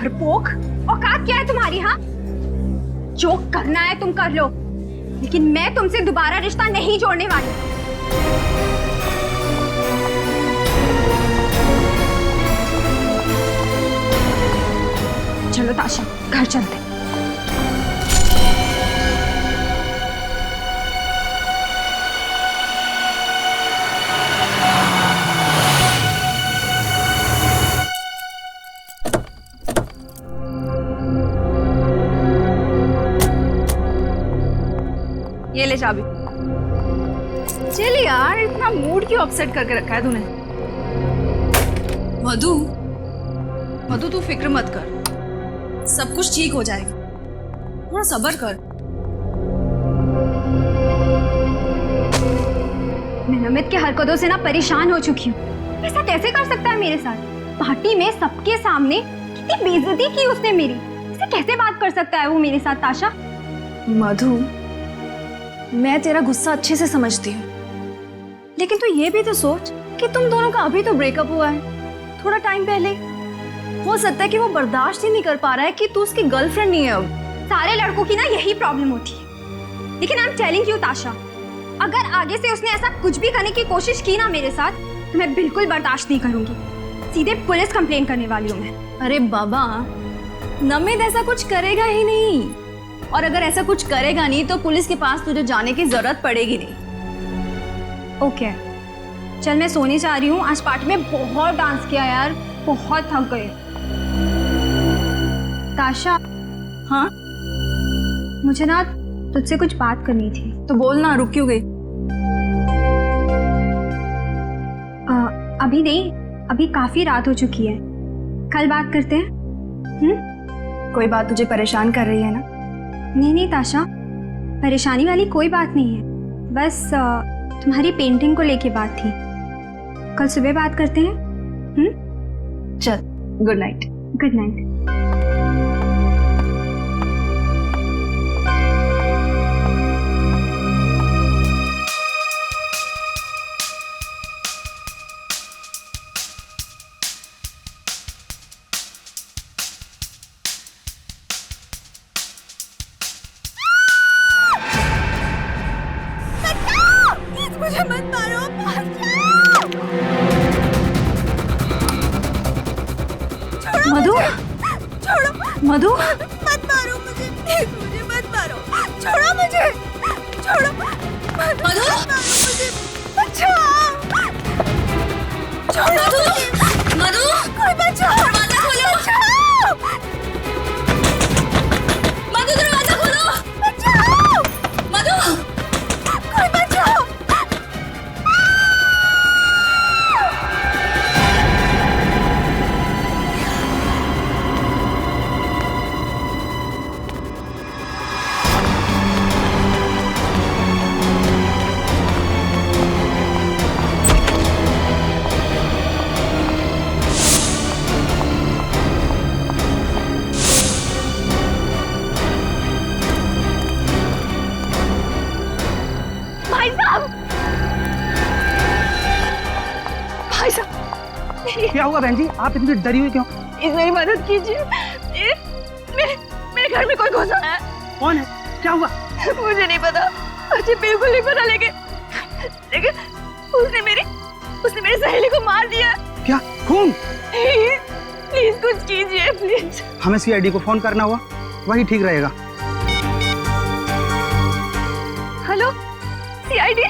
डरपोक, औकात क्या है तुम्हारी? हाँ, जो करना है तुम कर लो, लेकिन मैं तुमसे दोबारा रिश्ता नहीं जोड़ने वाली। चलो ताशा, घर चलते। ये ले चाबी। चल यार, इतना मूड क्यों अपसेट करके रखा है तूने? मधु, मधु तू फिक्र मत कर, सब कुछ ठीक हो जाएगा, थोड़ा सब्र कर। मैं नमित के हरकतों से ना परेशान हो चुकी हूँ। ऐसा कैसे कर सकता है मेरे साथ? पार्टी में सबके सामने कितनी बेइज्जती की उसने मेरी। ऐसे कैसे बात कर सकता है वो मेरे साथ? ताशा, मधु, मैं तेरा गुस्सा अच्छे से समझती हूँ, लेकिन तू ये भी तो सोच कि तुम दोनों का अभी तो ब्रेकअप हुआ है, थोड़ा टाइम पहले। हो सकता है कि वो बर्दाश्त ही नहीं कर पा रहा है कि तू उसकी गर्लफ्रेंड नहीं है अब। सारे लड़कों की ना यही प्रॉब्लम होती है। लेकिन आई एम टेलिंग यू ताशा, अगर आगे से उसने ऐसा कुछ भी करने की कोशिश की ना मेरे साथ, तो मैं बिल्कुल बर्दाश्त नहीं करूंगी। सीधे पुलिस कंप्लेन करने वाली हूँ मैं। अरे बाबा, नमित ऐसा कुछ करेगा ही नहीं, और अगर ऐसा कुछ करेगा नहीं तो पुलिस के पास तुझे जाने की जरूरत पड़ेगी नहीं। ओके, चल मैं सोने जा रही हूँ। आज पार्टी में बहुत डांस किया यार, बहुत थक गए। ताशा, हाँ मुझे ना तुझसे कुछ बात करनी थी। तो बोलना, रुक क्यों गई? अभी नहीं, अभी काफी रात हो चुकी है, कल बात करते हैं। कोई बात तुझे परेशान कर रही है ना? नहीं नहीं ताशा, परेशानी वाली कोई बात नहीं है, बस तुम्हारी पेंटिंग को लेके बात थी। कल सुबह बात करते हैं। चल, गुड नाइट। Good night. मुझे मत मारो, मधु, छोड़ो, मधु, मत मारो मुझे, प्लीज मुझे मत मारो, छोड़ो मुझे, छोड़ो, मत मारो मुझे, बचाओ, छोड़ो मुझे, मधु, कोई बचाओ, दरवाजा खोलो, बचाओ, मधु दरवाजा खोलो, बचाओ, मधु, कोई बचाओ। भाई साहब, भाई साहब, क्या हुआ बहन जी? आप इतनी डरी हुई क्यों? प्लीज मेरी मदद कीजिए। मेरे घर में कोई घुसा है। कौन है? क्या हुआ? मुझे नहीं पता, मुझे बिल्कुल नहीं पता, लेकिन उसने मेरी सहेली को मार दिया। क्या? खून? प्लीज कुछ कीजिए प्लीज। हमें सीआईडी को फोन करना हुआ, वही ठीक रहेगा। Hello CID.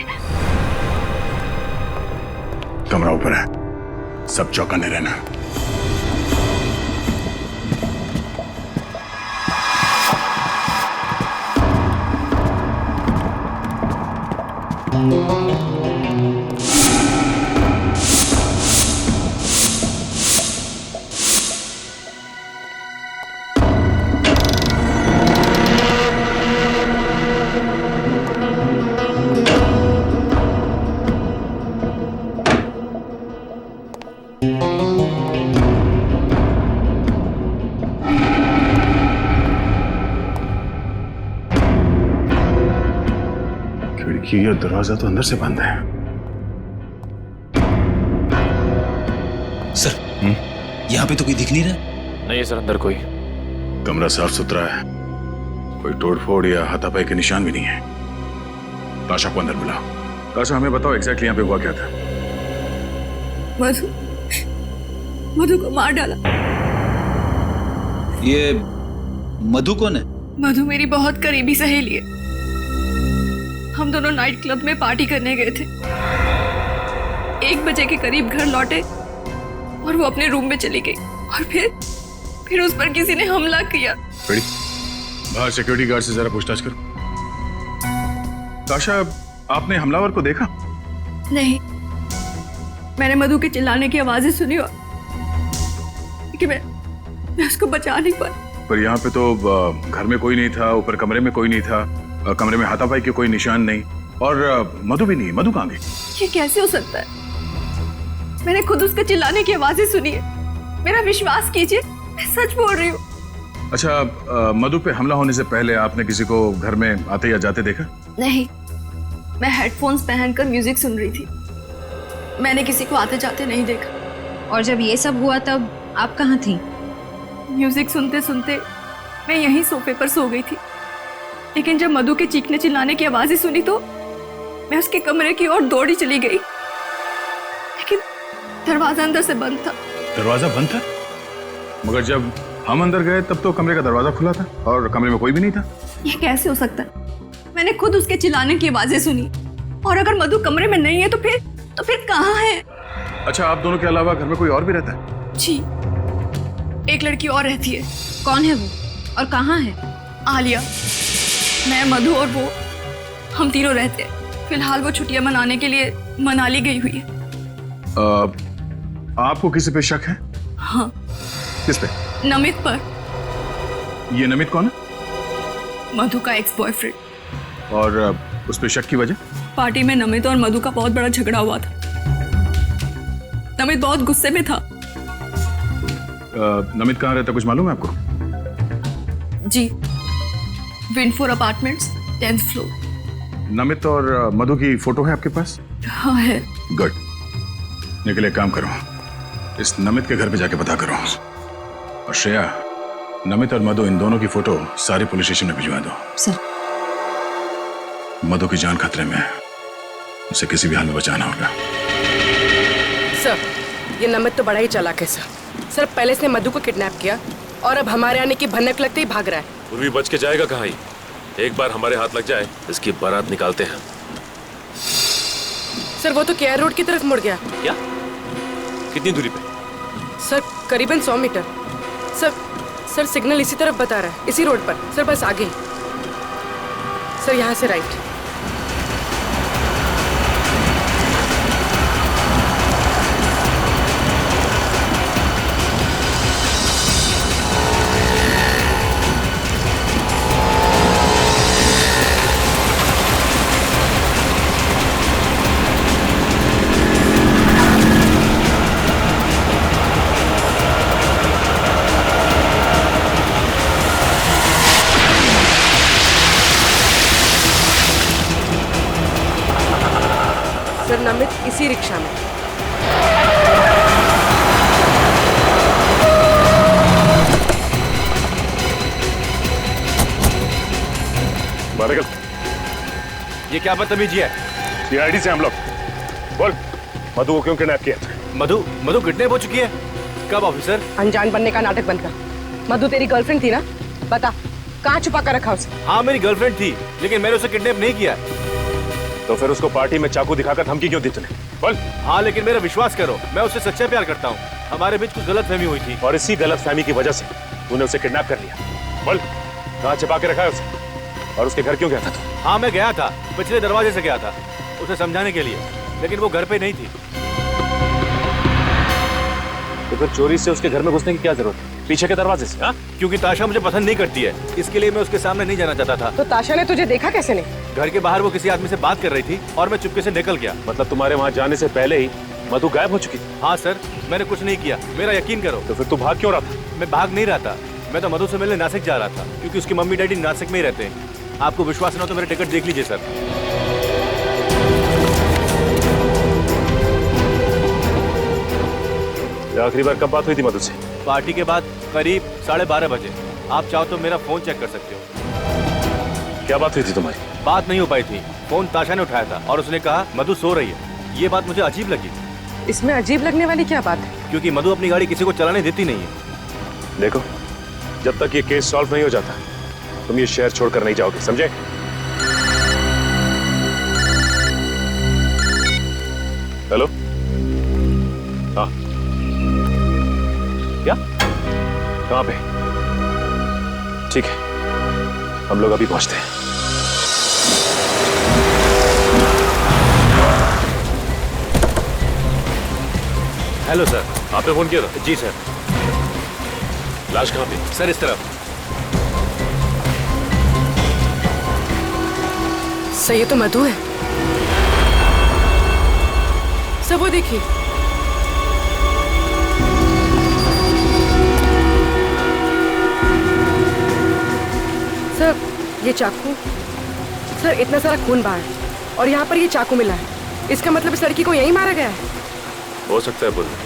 कमरा ऊपर है, सब चौकन्ने रहना। खिड़की और दरवाजा तो अंदर से बंद है। सर, यहाँ पे तो कोई दिख नहीं रहा। नहीं है सर अंदर कोई। कमरा साफ सुथरा है, कोई तोड़फोड़ या हाथापाई के निशान भी नहीं है। ताशा को अंदर बुलाओ। ताशा, हमें बताओ एग्जैक्टली यहाँ पे हुआ क्या था? मधु मधु को मार डाला। ये मधु कौन है? मधु मेरी बहुत करीबी सहेली है। हम दोनों नाइट क्लब में पार्टी करने गए थे। 1 बजे के करीब घर लौटे और वो अपने रूम में चली गई और फिर उस पर किसी ने हमला किया। रेडी? बाहर सिक्योरिटी गार्ड से जरा पूछताछ करो। ताशा, आपने हमलावर को देखा? नहीं, मैंने मधु के चिल्लाने की आवाजें सुनी और कि मैं उसको बचा नहीं पाई। पर यहाँ पे तो घर में कोई नहीं था, ऊपर कमरे में कोई नहीं था, कमरे में हाथापाई के कोई निशान नहीं, और मधु भी नहीं। मधु कहाँ गई? ये कैसे हो सकता है? मैंने खुद उसके चिल्लाने की आवाजें सुनी है। मेरा विश्वास कीजिए, मैं सच बोल रही हूँ। अच्छा, मधु पे हमला होने से पहले आपने किसी को घर में आते या जाते देखा? नहीं, मैं हेडफोन्स पहनकर म्यूजिक सुन रही थी। मैंने किसी को आते जाते नहीं देखा। और जब ये सब हुआ तब आप कहाँ थी? म्यूजिक सुनते सुनते मैं यहीं सोफे पर सो गई थी, लेकिन जब मधु के चीखने चिल्लाने की आवाजें सुनी तो मैं उसके कमरे की ओर दौड़ी चली गई, लेकिन दरवाजा अंदर से बंद था। दरवाजा बंद था? मगर जब हम अंदर गए तब तो कमरे का दरवाजा खुला था और कमरे में कोई भी नहीं था। ये कैसे हो सकता है? मैंने खुद उसके चिल्लाने की आवाजें सुनी, और अगर मधु कमरे में नहीं है तो फिर कहाँ है? अच्छा, आप दोनों के अलावा घर में कोई और भी रहता है? जी, एक लड़की और रहती है। कौन है वो और कहाँ है? आलिया। मैं, मधु और वो, हम तीनों रहते हैं। फिलहाल वो छुट्टियां मनाने के लिए मनाली गई हुई है। आपको किसी पे शक है? हाँ, किस पे? नमित पर। ये नमित कौन है? मधु का एक्स बॉयफ्रेंड। और उस पे शक की वजह? पार्टी में नमित और मधु का बहुत बड़ा झगड़ा हुआ था। नमित बहुत गुस्से में था। नमित कहाँ रहता, कुछ मालूम है आपको? जी, विंडफोर अपार्टमेंट्स, 10th फ्लोर। नमित और मधु की फोटो है आपके पास? हाँ है। गुड। निकले, काम करो, इस नमित के घर पे जाके पता करो। और श्रेया, नमित और मधु इन दोनों की फोटो सारे पुलिस स्टेशन में भिजवा दो। सर। मधु की जान खतरे में है, उसे किसी भी हाल में बचाना होगा। सर, ये नमित तो बड़ा ही चालाक है सर। सर, पहले इसने मधु को किडनैप किया और अब हमारे आने की भनक लगते ही भाग रहा है। पूर्वी बच के जाएगा कहाँ ही? एक बार हमारे हाथ लग जाए, इसकी बारात निकालते हैं। सर, वो तो केआर रोड की तरफ मुड़ गया। क्या? कितनी दूरी पे? सर, करीबन 100 मीटर। सर सिग्नल इसी तरफ बता रहा है, इसी रोड पर। सर, बस आगे ही। सर, यहाँ से राइट। सर, नमित इसी रिक्शा में। बारगल, ये क्या बदतमीजी है? सीआईडी से हम लोग। बोल, मधु को क्यों किडनैप किया? मधु किडनैप हो चुकी है। कब ऑफिसर? अनजान बनने का नाटक बंद कर। मधु तेरी गर्लफ्रेंड थी ना? बता, कहाँ छुपा कर रखा उसे? हाँ, मेरी गर्लफ्रेंड थी, लेकिन मैंने उसे किडनैप नहीं किया। तो फिर उसको पार्टी में चाकू दिखाकर धमकी क्यों दी तूने? बोल। हाँ, लेकिन मेरा विश्वास करो, मैं उससे सच्चा प्यार करता हूँ। हमारे बीच कुछ गलतफहमी हुई थी। और इसी गलतफहमी की वजह से तूने उसे किडनैप कर लिया। बोल, कहाँ छिपा के रखा है उसे? और उसके घर क्यों गया था तू? हाँ, मैं गया था, पिछले दरवाजे से गया था उसे समझाने के लिए, लेकिन वो घर पे नहीं थी। तो फिर चोरी से उसके घर में घुसने की क्या जरूरत है? पीछे के दरवाजे से? हाँ? क्योंकि ताशा मुझे पसंद नहीं करती है, इसके लिए मैं उसके सामने नहीं जाना चाहता था। तो ताशा ने तुझे देखा कैसे नहीं? घर के बाहर वो किसी आदमी से बात कर रही थी और मैं चुपके से निकल गया। मतलब तुम्हारे वहाँ जाने से पहले ही मधु गायब हो चुकी थी? हाँ सर, मैंने कुछ नहीं किया, मेरा यकीन करो। तो फिर तू भाग क्यों रहा था? मैं भाग नहीं रहा था, मैं तो मधु से मिलने नासिक जा रहा था, क्योंकि उसकी मम्मी डैडी नासिक में ही रहते हैं। आपको विश्वास ना हो तो मेरे टिकट देख लीजिए सर। आखिरी बार कब बात हुई थी मधु से? पार्टी के बाद करीब 12:30 बजे। आप चाहो तो मेरा फोन चेक कर सकते हो। क्या बात हुई थी तुम्हारी? बात नहीं हो पाई थी। फोन ताशा ने उठाया था और उसने कहा मधु सो रही है। ये बात मुझे अजीब लगी, इसमें अजीब लगने वाली क्या बात है? क्योंकि मधु अपनी गाड़ी किसी को चलाने देती नहीं है। देखो, जब तक ये केस सॉल्व नहीं हो जाता तुम ये शहर छोड़कर नहीं जाओगे, समझे? हेलो? हाँ, क्या? कहाँ पे? ठीक है, हम लोग अभी पहुंचते हैं। Hello sir. आपने फोन किया था? जी सर। लाश कहाँ पे? सर इस तरफ। सर ये तो मधु है। सर वो देखिए। सर ये चाकू, सर इतना सारा खून बहा है और यहाँ पर ये चाकू मिला है। इसका मतलब इस लड़की को यहीं मारा गया है। हो सकता है बुल्ले।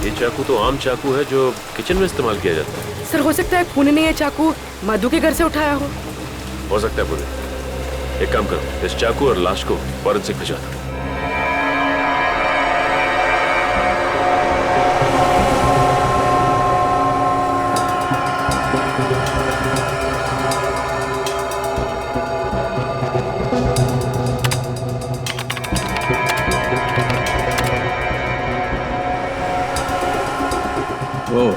ये चाकू तो आम चाकू है जो किचन में इस्तेमाल किया जाता है। सर हो सकता है खून ने ये चाकू मधु के घर से उठाया हो सकता है बुल्ले। एक काम करो, इस चाकू और लाश को फॉरेंसिक भिजवा दो। ओ,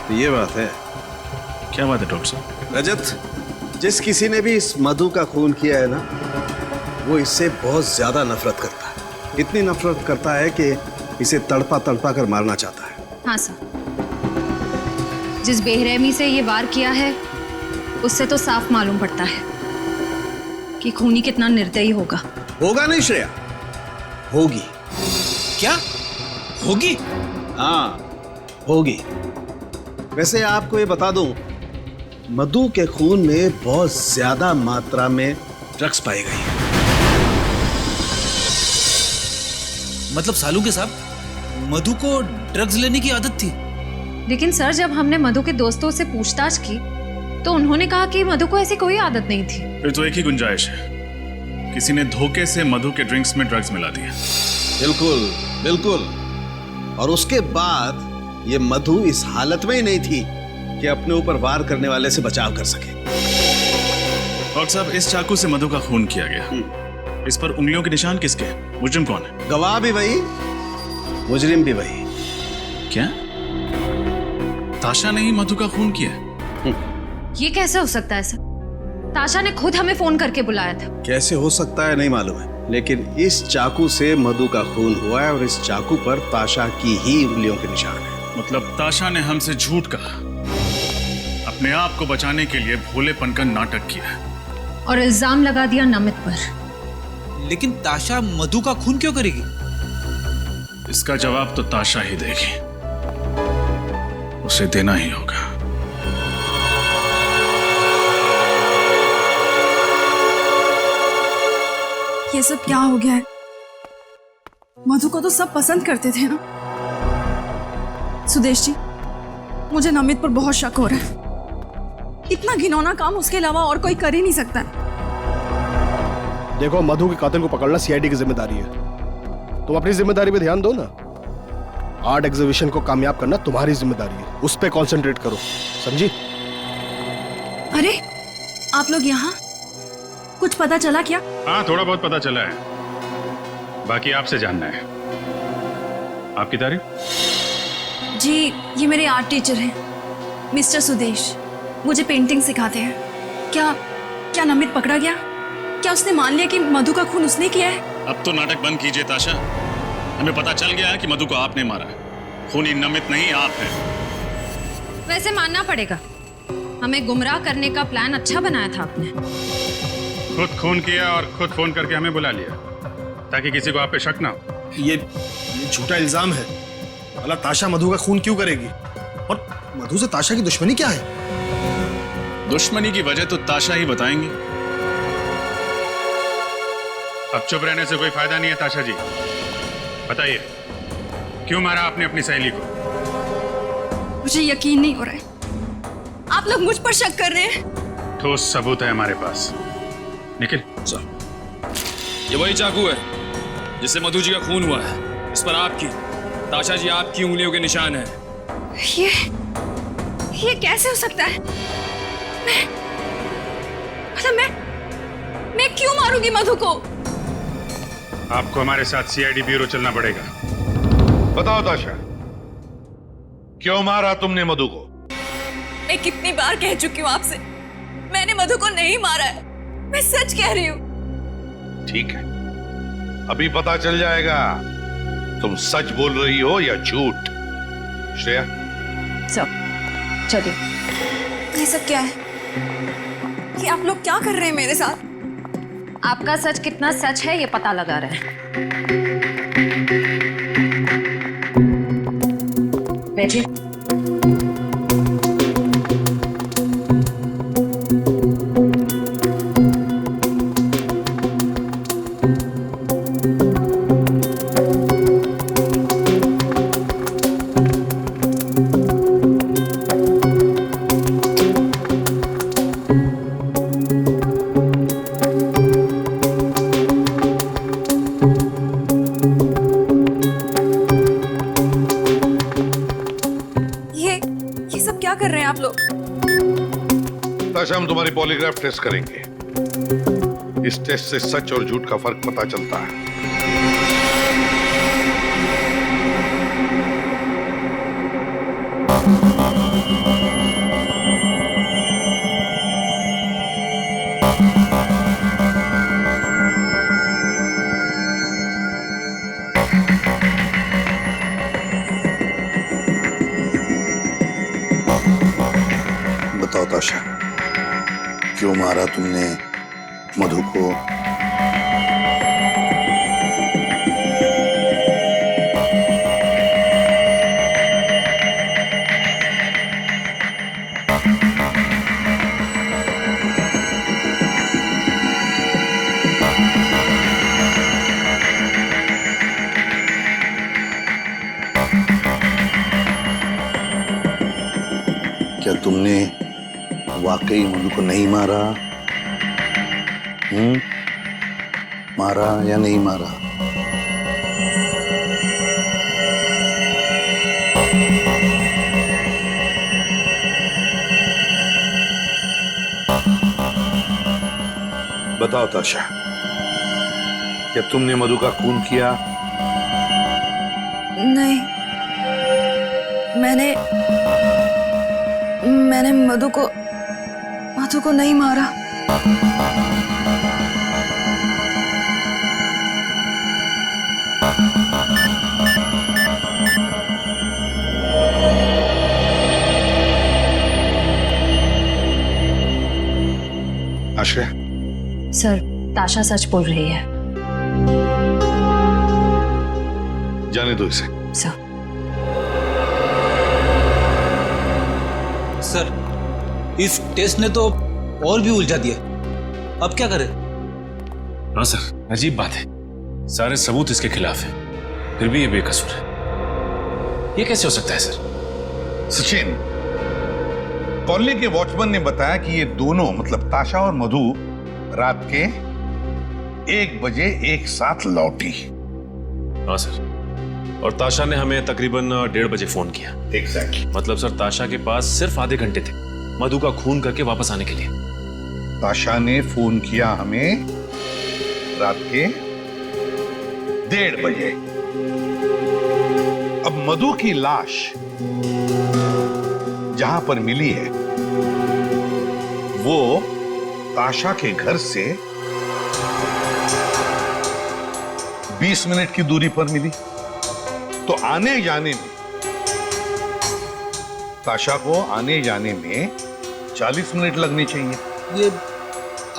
तो ये बात है। क्या बात है डॉक्टर साहब? रजत, जिस किसी ने भी इस मधु का खून किया है ना, वो इससे बहुत ज्यादा नफरत करता है। इतनी नफरत करता है कि इसे तड़पा तड़पा कर मारना चाहता है। हाँ सर, जिस बेरहमी से ये वार किया है उससे तो साफ मालूम पड़ता है कि खूनी कितना निर्दयी होगा। होगा नहीं श्रेया, होगी। क्या होगी? हाँ होगी। वैसे आपको ये बता दूं, मधु के खून में बहुत ज्यादा मात्रा में ड्रग्स पाई गई है। मतलब सालू के साहब मधु को ड्रग्स लेने की आदत थी? लेकिन सर जब हमने मधु के दोस्तों से पूछताछ की तो उन्होंने कहा कि मधु को ऐसी कोई आदत नहीं थी। फिर तो एक ही गुंजाइश है, किसी ने धोखे से मधु के ड्रिंक्स में ड्रग्स मिला दिया। बिल्कुल बिल्कुल। और उसके बाद ये मधु इस हालत में ही नहीं थी कि अपने ऊपर वार करने वाले से बचाव कर सके। डॉक्टर साहब, इस चाकू से मधु का खून किया गया। इस पर उंगलियों के निशान किसके? मुजरिम कौन है? गवाह भी वही, मुजरिम भी वही। क्या ताशा ने ही मधु का खून किया? ये कैसे हो सकता है सर? ताशा ने खुद हमें फोन करके बुलाया था। कैसे हो सकता है नहीं मालूम है, लेकिन इस चाकू से मधु का खून हुआ है और इस चाकू पर ताशा की ही उंगलियों के निशान है। मतलब ताशा ने हमसे झूठ कहा, अपने आप को बचाने के लिए भोलेपन का नाटक किया और इल्जाम लगा दिया नमित पर। लेकिन ताशा मधु का खून क्यों करेगी? इसका जवाब तो ताशा ही देगी, उसे देना ही होगा। ये सब क्या हो गया है? मधु को तो सब पसंद करते थे ना। सुदेश जी, मुझे नमित पर बहुत शक हो रहा है। इतना घिनौना काम उसके अलावा और कोई कर ही नहीं सकता है। देखो, मधु के कातिल को पकड़ना सीआईडी की जिम्मेदारी है। तुम अपनी जिम्मेदारी पे ध्यान दो ना। आर्ट एग्जीबिशन को कामयाब करना तुम्हारी जिम्मेदारी है, उस पे कंसंट्रेट करो, समझी? अरे आप लोग यहाँ, कुछ पता चला क्या? हाँ, थोड़ा बहुत पता चला है, बाकी आपसे जानना है। आपकी तारीफ? जी, ये मेरे आर्ट टीचर हैं, मिस्टर सुदेश। मुझे पेंटिंग सिखाते हैं। क्या नमित पकड़ा गया? क्या उसने मान लिया कि मधु का खून उसने किया है? अब तो नाटक बंद कीजिए ताशा। हमें पता चल गया है कि मधु को आपने मारा है। खूनी नमित नहीं, आप हैं। वैसे मानना पड़ेगा, हमें गुमराह करने का प्लान अच्छा बनाया था आपने। खुद खून किया और खुद फोन करके हमें बुला लिया ताकि किसी को आप पे शक ना हो। ये झूठा इल्जाम है। भला ताशा मधु का खून क्यों करेगी? और मधु से ताशा की दुश्मनी क्या है? दुश्मनी की वजह तो ताशा ही बताएंगी। अब चुप रहने से कोई फायदा नहीं है ताशा जी। बताइए, क्यों मारा आपने अपनी सहेली को? मुझे यकीन नहीं हो रहा है, आप लोग मुझ पर शक कर रहे हैं। ठोस सबूत है हमारे पास। निखिल सर, ये वही चाकू है जिससे मधु जी का खून हुआ है। इस पर आपकी, ताशा जी आपकी उंगलियों के निशान है। ये कैसे हो सकता है? मैं क्यों मारूंगी मधु को? आपको हमारे साथ सीआईडी ब्यूरो चलना पड़ेगा। बताओ ताशा, क्यों मारा तुमने मधु को? मैं कितनी बार कह चुकी हूँ आपसे, मैंने मधु को नहीं मारा है। मैं सच कह रही हूँ। ठीक है, अभी पता चल जाएगा तुम सच बोल रही हो या झूठ। श्रेया, चलिए। ये सब क्या है? ये आप लोग क्या कर रहे हैं मेरे साथ? आपका सच कितना सच है ये पता लगा रहे हैं। बैठिए। कर रहे हैं आप लोग? ताशा, हम तुम्हारी पॉलीग्राफ टेस्ट करेंगे। इस टेस्ट से सच और झूठ का फर्क पता चलता है। बताओ ताशा, क्यों मारा तुमने मधु को? क्या तुमने वाकई मधु को नहीं मारा? मारा या नहीं मारा? बताओ ताशा, क्या तुमने मधु का खून किया? नहीं, मैंने मधु को नहीं मारा। आश्रय, सर, ताशा सच बोल रही है। जाने दो इसे। सर, इस टेस्ट ने तो और भी उलझा दिया। अब क्या करें? हाँ सर, अजीब बात है, सारे सबूत इसके खिलाफ हैं, फिर भी ये बेकसूर है। ये कैसे हो सकता है सर? सचिन, कॉलोनी के वॉचमैन ने बताया कि ये दोनों मतलब ताशा और मधु रात के 1 बजे एक साथ लौटी। हाँ सर, और ताशा ने हमें तकरीबन 1:30 बजे फोन किया। एग्जैक्टली। मतलब सर, ताशा के पास सिर्फ आधे घंटे थे मधु का खून करके वापस आने के लिए। ताशा ने फोन किया हमें रात के 1:30 बजे। अब मधु की लाश जहां पर मिली है वो ताशा के घर से 20 मिनट की दूरी पर मिली, तो आने जाने में ताशा को आने जाने में 40 मिनट लगने चाहिए। ये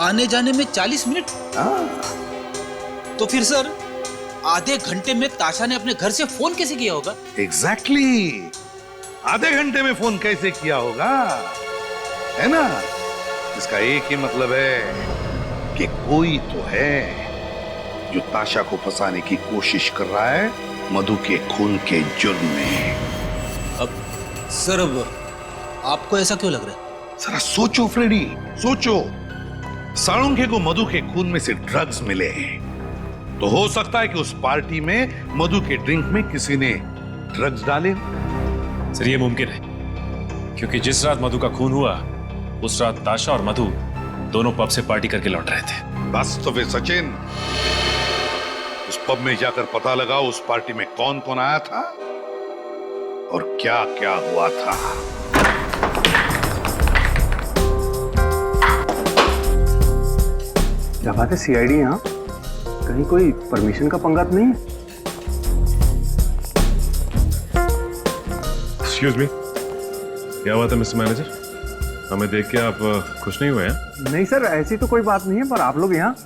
आने जाने में 40 मिनट? हाँ। तो फिर सर, आधे घंटे में ताशा ने अपने घर से फोन कैसे किया होगा? एग्जैक्टली, आधे घंटे में फोन कैसे किया होगा, है ना? इसका एक ही मतलब है कि कोई तो है जो ताशा को फंसाने की कोशिश कर रहा है मधु के खून के जुर्म में। सर अब आपको ऐसा क्यों लग रहा है? जरा सोचो फ्रेडी, सोचो। साळुंखे को मधु के खून में से ड्रग्स मिले, तो हो सकता है कि उस पार्टी में मधु के ड्रिंक में किसी ने ड्रग्स डाले। सर ये मुमकिन है, क्योंकि जिस रात मधु का खून हुआ उस रात ताशा और मधु दोनों पब से पार्टी करके लौट रहे थे। बस तो फिर सचिन, उस पब में जाकर पता लगाओ उस पार्टी में कौन कौन आया था और क्या क्या हुआ था। क्या बात है, सीआईडी यहाँ? कहीं कोई परमिशन का पंगा तो नहीं है? एक्सक्यूज मी, क्या हुआ था मिस्टर मैनेजर? हमें देख के आप खुश नहीं हुए हैं? नहीं सर, ऐसी तो कोई बात नहीं है, पर आप लोग यहाँ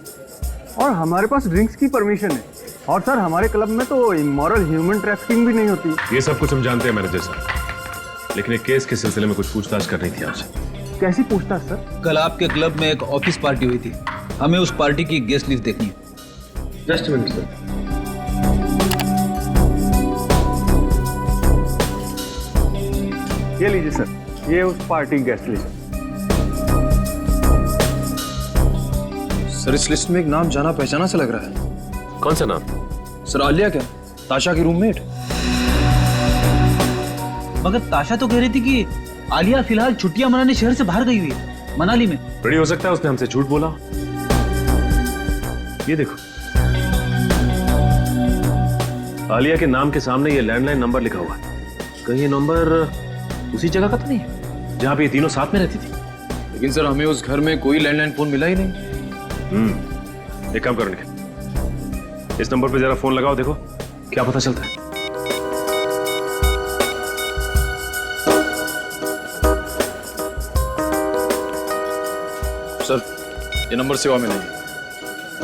और हमारे पास ड्रिंक्स की परमिशन है, और सर हमारे क्लब में तो इमोरल ह्यूमन ट्रैफिकिंग भी नहीं होती। ये सब कुछ हम जानते हैं मैनेजर साहब, लेकिन एक केस के सिलसिले में कुछ पूछताछ करनी थी आपसे। कैसी पूछताछ सर? कल आपके क्लब में एक ऑफिस पार्टी हुई थी, हमें उस पार्टी की गेस्ट लिस्ट देखनी है। Just minute sir. ये लीजिए सर, ये उस पार्टी गेस्ट लिस्ट। सर इस लिस्ट में एक नाम जाना पहचाना सा लग रहा है। कौन सा नाम? सर आलिया क्या, ताशा की रूममेट? मगर ताशा तो कह रही थी कि आलिया फिलहाल छुट्टियां मनाने शहर से बाहर गई हुई है, मनाली में। बड़ी हो सकता है उसने हमसे झूठ बोला। ये देखो, आलिया के नाम के सामने ये लैंडलाइन नंबर लिखा हुआ है। कहीं ये नंबर उसी जगह का तो नहीं है जहां पे ये तीनों साथ में रहती थी? लेकिन सर हमें उस घर में कोई लैंडलाइन फोन मिला ही नहीं। एक काम करो निखिल, इस नंबर पे जरा फोन लगाओ, देखो क्या पता चलता है। सर ये नंबर सेवा में नहीं है।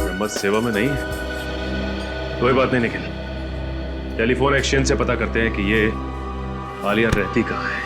नंबर सेवा में नहीं है? कोई बात नहीं निखिल, टेलीफोन एक्सचेंज से पता करते हैं कि ये आलिया रहती कहाँ है।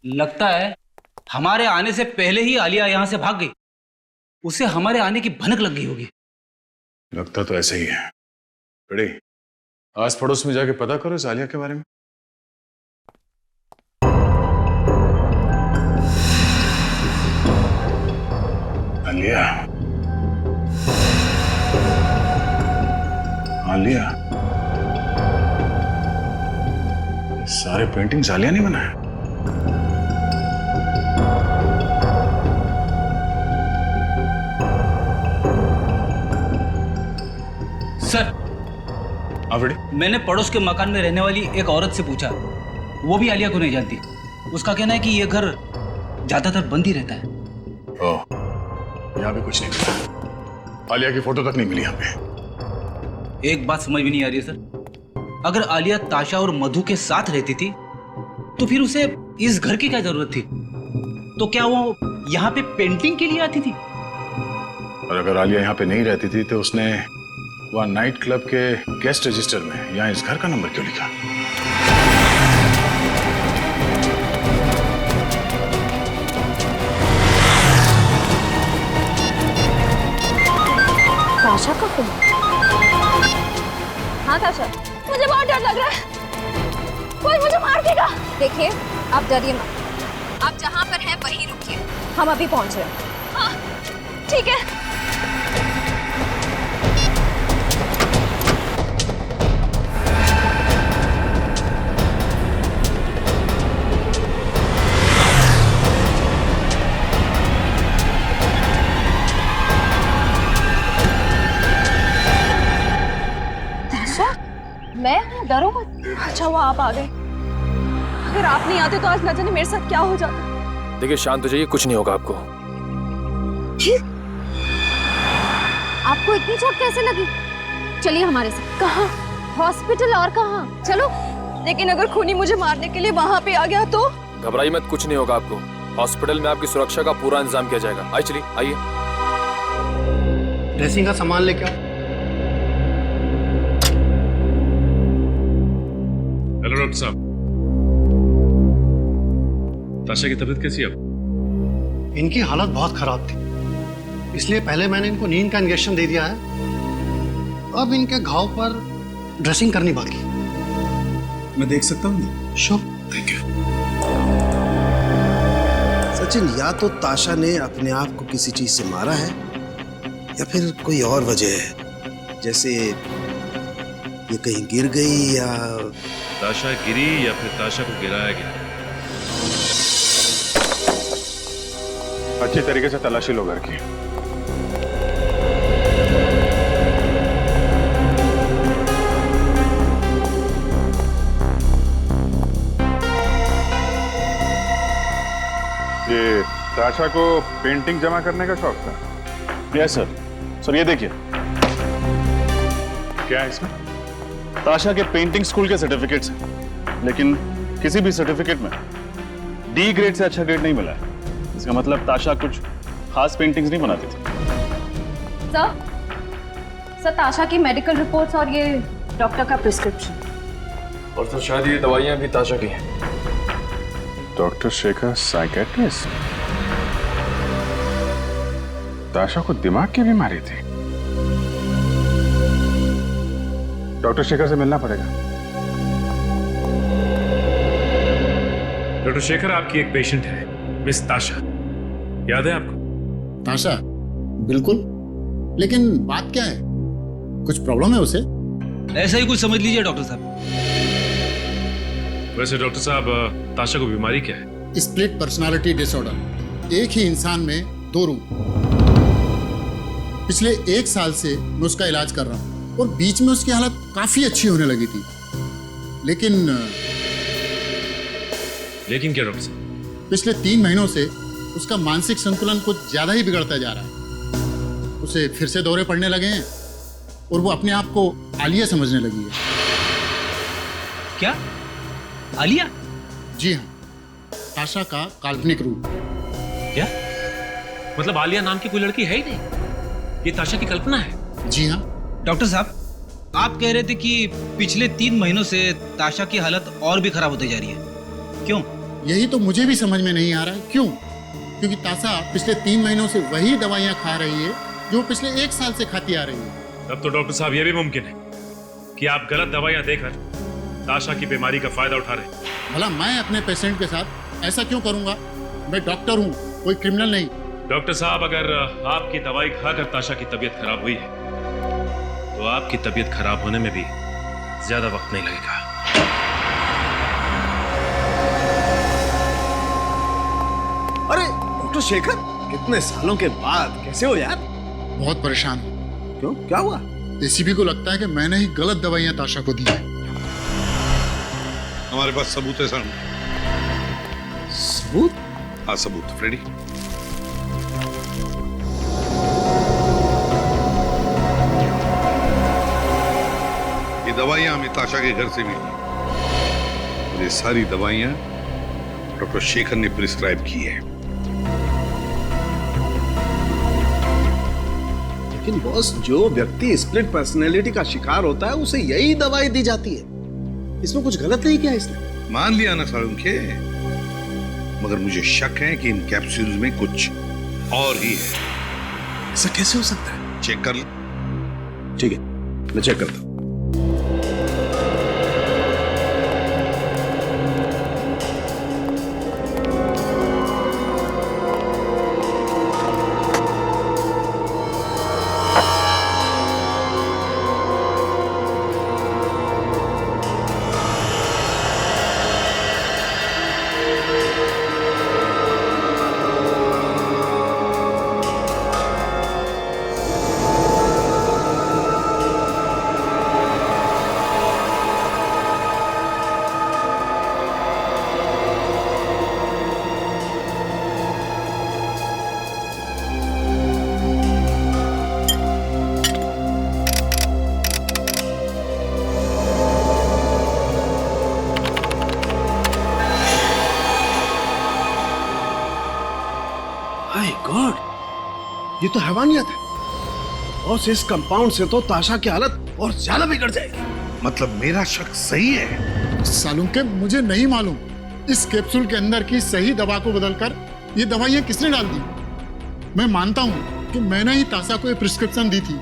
लगता है हमारे आने से पहले ही आलिया यहां से भाग गई, उसे हमारे आने की भनक लग गई होगी। लगता तो ऐसा ही है। बड़े आस पड़ोस में जाके पता करो इस आलिया के बारे में। आलिया, आलिया, सारे पेंटिंग्स आलिया ने बनाए? सर मैंने पड़ोस के मकान में रहने वाली एक औरत से पूछा, वो भी आलिया को नहीं जानती। उसका कहना है कि ये घर ज्यादातर बंद ही रहता है। ओह, यहाँ भी कुछ नहीं मिला। आलिया की फोटो तक नहीं मिली यहाँ पे। एक बात समझ में नहीं आ रही है सर, अगर आलिया ताशा और मधु के साथ रहती थी तो फिर उसे इस घर की क्या जरूरत थी? तो क्या वो यहाँ पे पेंटिंग के लिए आती थी? और अगर आलिया यहाँ पे नहीं रहती थी तो उसने वहाँ नाइट क्लब के गेस्ट रजिस्टर में यहाँ इस घर का नंबर क्यों लिखा? ताशा का फोन? हाँ ताशा, मुझे बहुत डर लग रहा है, कोई मुझे मार देगा। देखिए आप डरिए मत, आप जहाँ पर हैं वहीं रुकिए, हम अभी पहुँच रहे हैं। हाँ ठीक है। मैं डरो मत। अच्छा वो आप आ गए, अगर आप नहीं आते तो आज न जाने मेरे साथ क्या हो जाता। देखिए शांत हो जाइए, कुछ नहीं होगा आपको। आपको इतनी चोट कैसे लगी? चलिए हमारे साथ। कहाँ? हॉस्पिटल। और कहाँ? चलो। लेकिन अगर खूनी मुझे मारने के लिए वहाँ पे आ गया तो? घबराइए मत, कुछ नहीं होगा आपको। हॉस्पिटल में आपकी सुरक्षा का पूरा इंतजाम किया जाएगा। आइए चलिए, आइए। ड्रेसिंग का सामान लेके आओ। हेलो डॉक्टर साहब, ताशा की तबीयत कैसी है अब? इनकी हालत बहुत खराब थी, इसलिए पहले मैंने इनको नींद का इंजेक्शन दे दिया है। अब इनके घाव पर ड्रेसिंग करनी बाकी। मैं देख सकता हूँ? श्योर। Thank you. सचिन, या तो ताशा ने अपने आप को किसी चीज से मारा है या फिर कोई और वजह है, जैसे ये कहीं गिर गई या ताशा गिरी या फिर ताशा को गिराया गया। अच्छी तरीके से तलाशी लो घर की। ये ताशा को पेंटिंग जमा करने का शौक था? Yes sir. सर ये देखिए, क्या है इसमें? ताशा के पेंटिंग स्कूल के सर्टिफिकेट्स हैं, लेकिन किसी भी सर्टिफिकेट में डी ग्रेड से अच्छा ग्रेड नहीं मिला है। इसका मतलब ताशा कुछ खास पेंटिंग्स नहीं बनाती थी। सर ताशा की मेडिकल रिपोर्ट्स और ये डॉक्टर का प्रिस्क्रिप्शन। और सर शायद ये दवाइयाँ भी ताशा की हैं। Doctor Shekhar psychiatrist? ताशा को दिमाग की बीमारी थी? डॉक्टर शेखर से मिलना पड़ेगा। डॉक्टर शेखर, आपकी एक पेशेंट है, मिस ताशा, याद है आपको? ताशा? बिल्कुल, लेकिन बात क्या है? कुछ प्रॉब्लम है उसे? ऐसा ही कुछ समझ लीजिए डॉक्टर साहब। वैसे डॉक्टर साहब, ताशा को बीमारी क्या है? Split personality disorder. एक ही इंसान में दो रूप। पिछले 1 साल से मैं उसका इलाज कर रहा हूँ और बीच में उसकी हालत काफी अच्छी होने लगी थी, लेकिन क्या डॉक्टर साहब? पिछले 3 महीनों से उसका मानसिक संतुलन कुछ ज्यादा ही बिगड़ता जा रहा है। उसे फिर से दौरे पड़ने लगे हैं और वो अपने आप को आलिया समझने लगी है। क्या? आलिया? जी हाँ, ताशा का काल्पनिक रूप। क्या मतलब आलिया नाम की कोई लड़की है ही नहीं? ये ताशा की कल्पना है? जी हाँ। डॉक्टर साहब, आप कह रहे थे कि पिछले 3 महीनों से ताशा की हालत और भी खराब होती जा रही है, क्यों? यही तो मुझे भी समझ में नहीं आ रहा है, क्यों? क्योंकि ताशा पिछले 3 महीनों से वही दवाइयाँ खा रही है जो पिछले 1 साल से खाती आ रही है। तब तो डॉक्टर साहब, यह भी मुमकिन है कि आप गलत दवाइयाँ देकर ताशा की बीमारी का फायदा उठा रहे हैं। भला मैं अपने पेशेंट के साथ ऐसा क्यों करूंगा? मैं डॉक्टर हूँ, कोई क्रिमिनल नहीं। डॉक्टर साहब, अगर आपकी दवाई खाकर ताशा की तबीयत खराब हुई है तो आपकी तबीयत खराब होने में भी ज्यादा वक्त नहीं लगेगा। अरे डॉक्टर शेखर, कितने सालों के बाद कैसे हो यार? बहुत परेशान हूँ। क्यों, क्या हुआ? एसीपी को लगता है कि मैंने ही गलत दवाइयाँ ताशा को दी है। हमारे पास सबूत है सर। सबूत? हाँ सबूत, फ्रेडी। ये दवाइयां हमें ताशा के घर से मिली। ये सारी दवाइयां डॉक्टर शेखर ने प्रिस्क्राइब की है। लेकिन बॉस, जो व्यक्ति स्प्लिट पर्सनैलिटी का शिकार होता है उसे यही दवाई दी जाती है। इसमें कुछ गलत नहीं किया इसने। मान लिया ना साळुंखे, मगर मुझे शक है कि इन कैप्सूल्स में कुछ और ही है। ऐसा कैसे हो सकता है? चेक कर ले। ठीक है, मैं चेक करता हूं। माय गॉड, ये तो हैवानियत है। और इस कंपाउंड से तो ताशा की हालत और ज्यादा बिगड़ जाएगी। मतलब मेरा शक सही है? सालुंखे, मुझे नहीं मालूम इस कैप्सूल के अंदर की सही दवा को बदलकर ये दवाइयां किसने डाल दी। मैं मानता हूं कि मैंने ही ताशा को ये प्रिस्क्रिप्शन दी थी,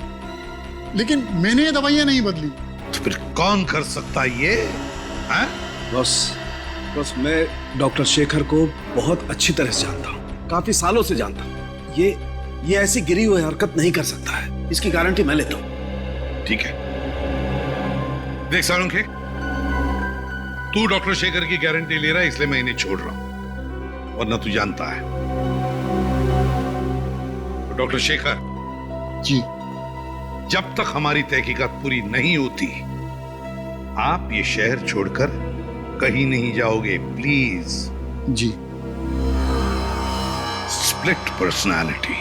लेकिन मैंने ये दवाइयां नहीं बदली। तो फिर कौन कर सकता है ये? बस मैं डॉक्टर शेखर को बहुत अच्छी तरह से जानता हूँ, काफी सालों से जानता हूँ। ये ऐसी गिरी हुई हरकत नहीं कर सकता है, इसकी गारंटी मैं लेता हूँ। ठीक है, देख साळुंखे, तू डॉक्टर शेखर की गारंटी ले रहा है, इसलिए मैं इन्हें छोड़ रहा हूं, वरना तू जानता है। तो डॉक्टर शेखर जी, जब तक हमारी तहकीकात पूरी नहीं होती, आप ये शहर छोड़कर कहीं नहीं जाओगे, प्लीज। जी। स्प्लिट पर्सनालिटी,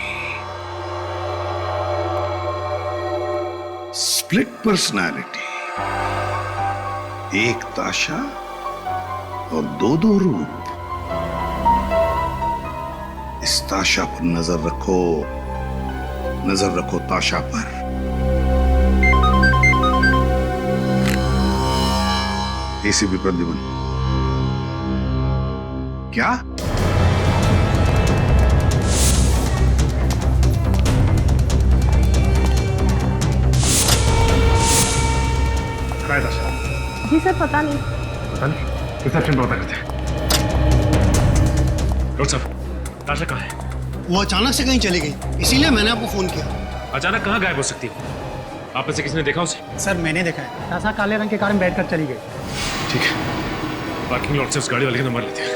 स्प्लिट पर्सनालिटी, एक ताशा और दो रूप। इस ताशा पर नजर रखो ताशा पर। एसीपी प्रद्युमन, क्या? जी सर, पता नहीं। रिसेप्शन पर पता करते हैं। डॉक्टर साहब, ताशा कहाँ है? वो अचानक से कहीं चली गई, इसीलिए मैंने आपको फोन किया। अचानक कहाँ गायब हो सकती है? आप में से किसने देखा उसे? सर, मैंने देखा है। ताशा काले रंग के कार में बैठकर चली गई। ठीक है, पार्किंग लॉट से उस गाड़ी वाले का नंबर लेते हैं।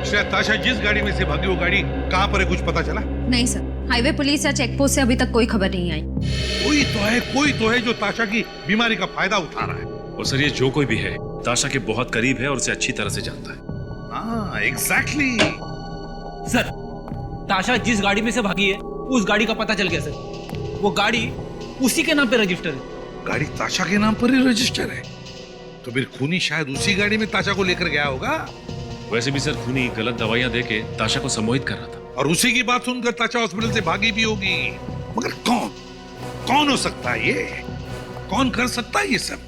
शायद ताशा जिस गाड़ी में से भागी, वो गाड़ी कहाँ पर है, कुछ पता चला? नहीं सर, हाईवे पुलिस या चेक पोस्ट से अभी तक कोई खबर नहीं आई। कोई तो है जो ताशा की बीमारी का फायदा उठा रहा है। और सर, ये जो कोई भी है ताशा के बहुत करीब है और उसे अच्छी तरह से जानता है। हाँ, एग्जैक्टली। सर, ताशा जिस गाड़ी में से भागी है उस गाड़ी का पता चल गया सर। वो गाड़ी उसी के नाम पे रजिस्टर है। गाड़ी ताशा के नाम पर ही रजिस्टर है? तो फिर खूनी शायद उसी गाड़ी में ताशा को लेकर गया होगा। वैसे भी सर, खूनी गलत दवाइयां देके ताशा को सम्मोहित कर रहा था, और उसी की बात सुनकर ताशा हॉस्पिटल से भागी भी होगी। मगर कौन हो सकता है ये? कौन कर सकता है ये सब?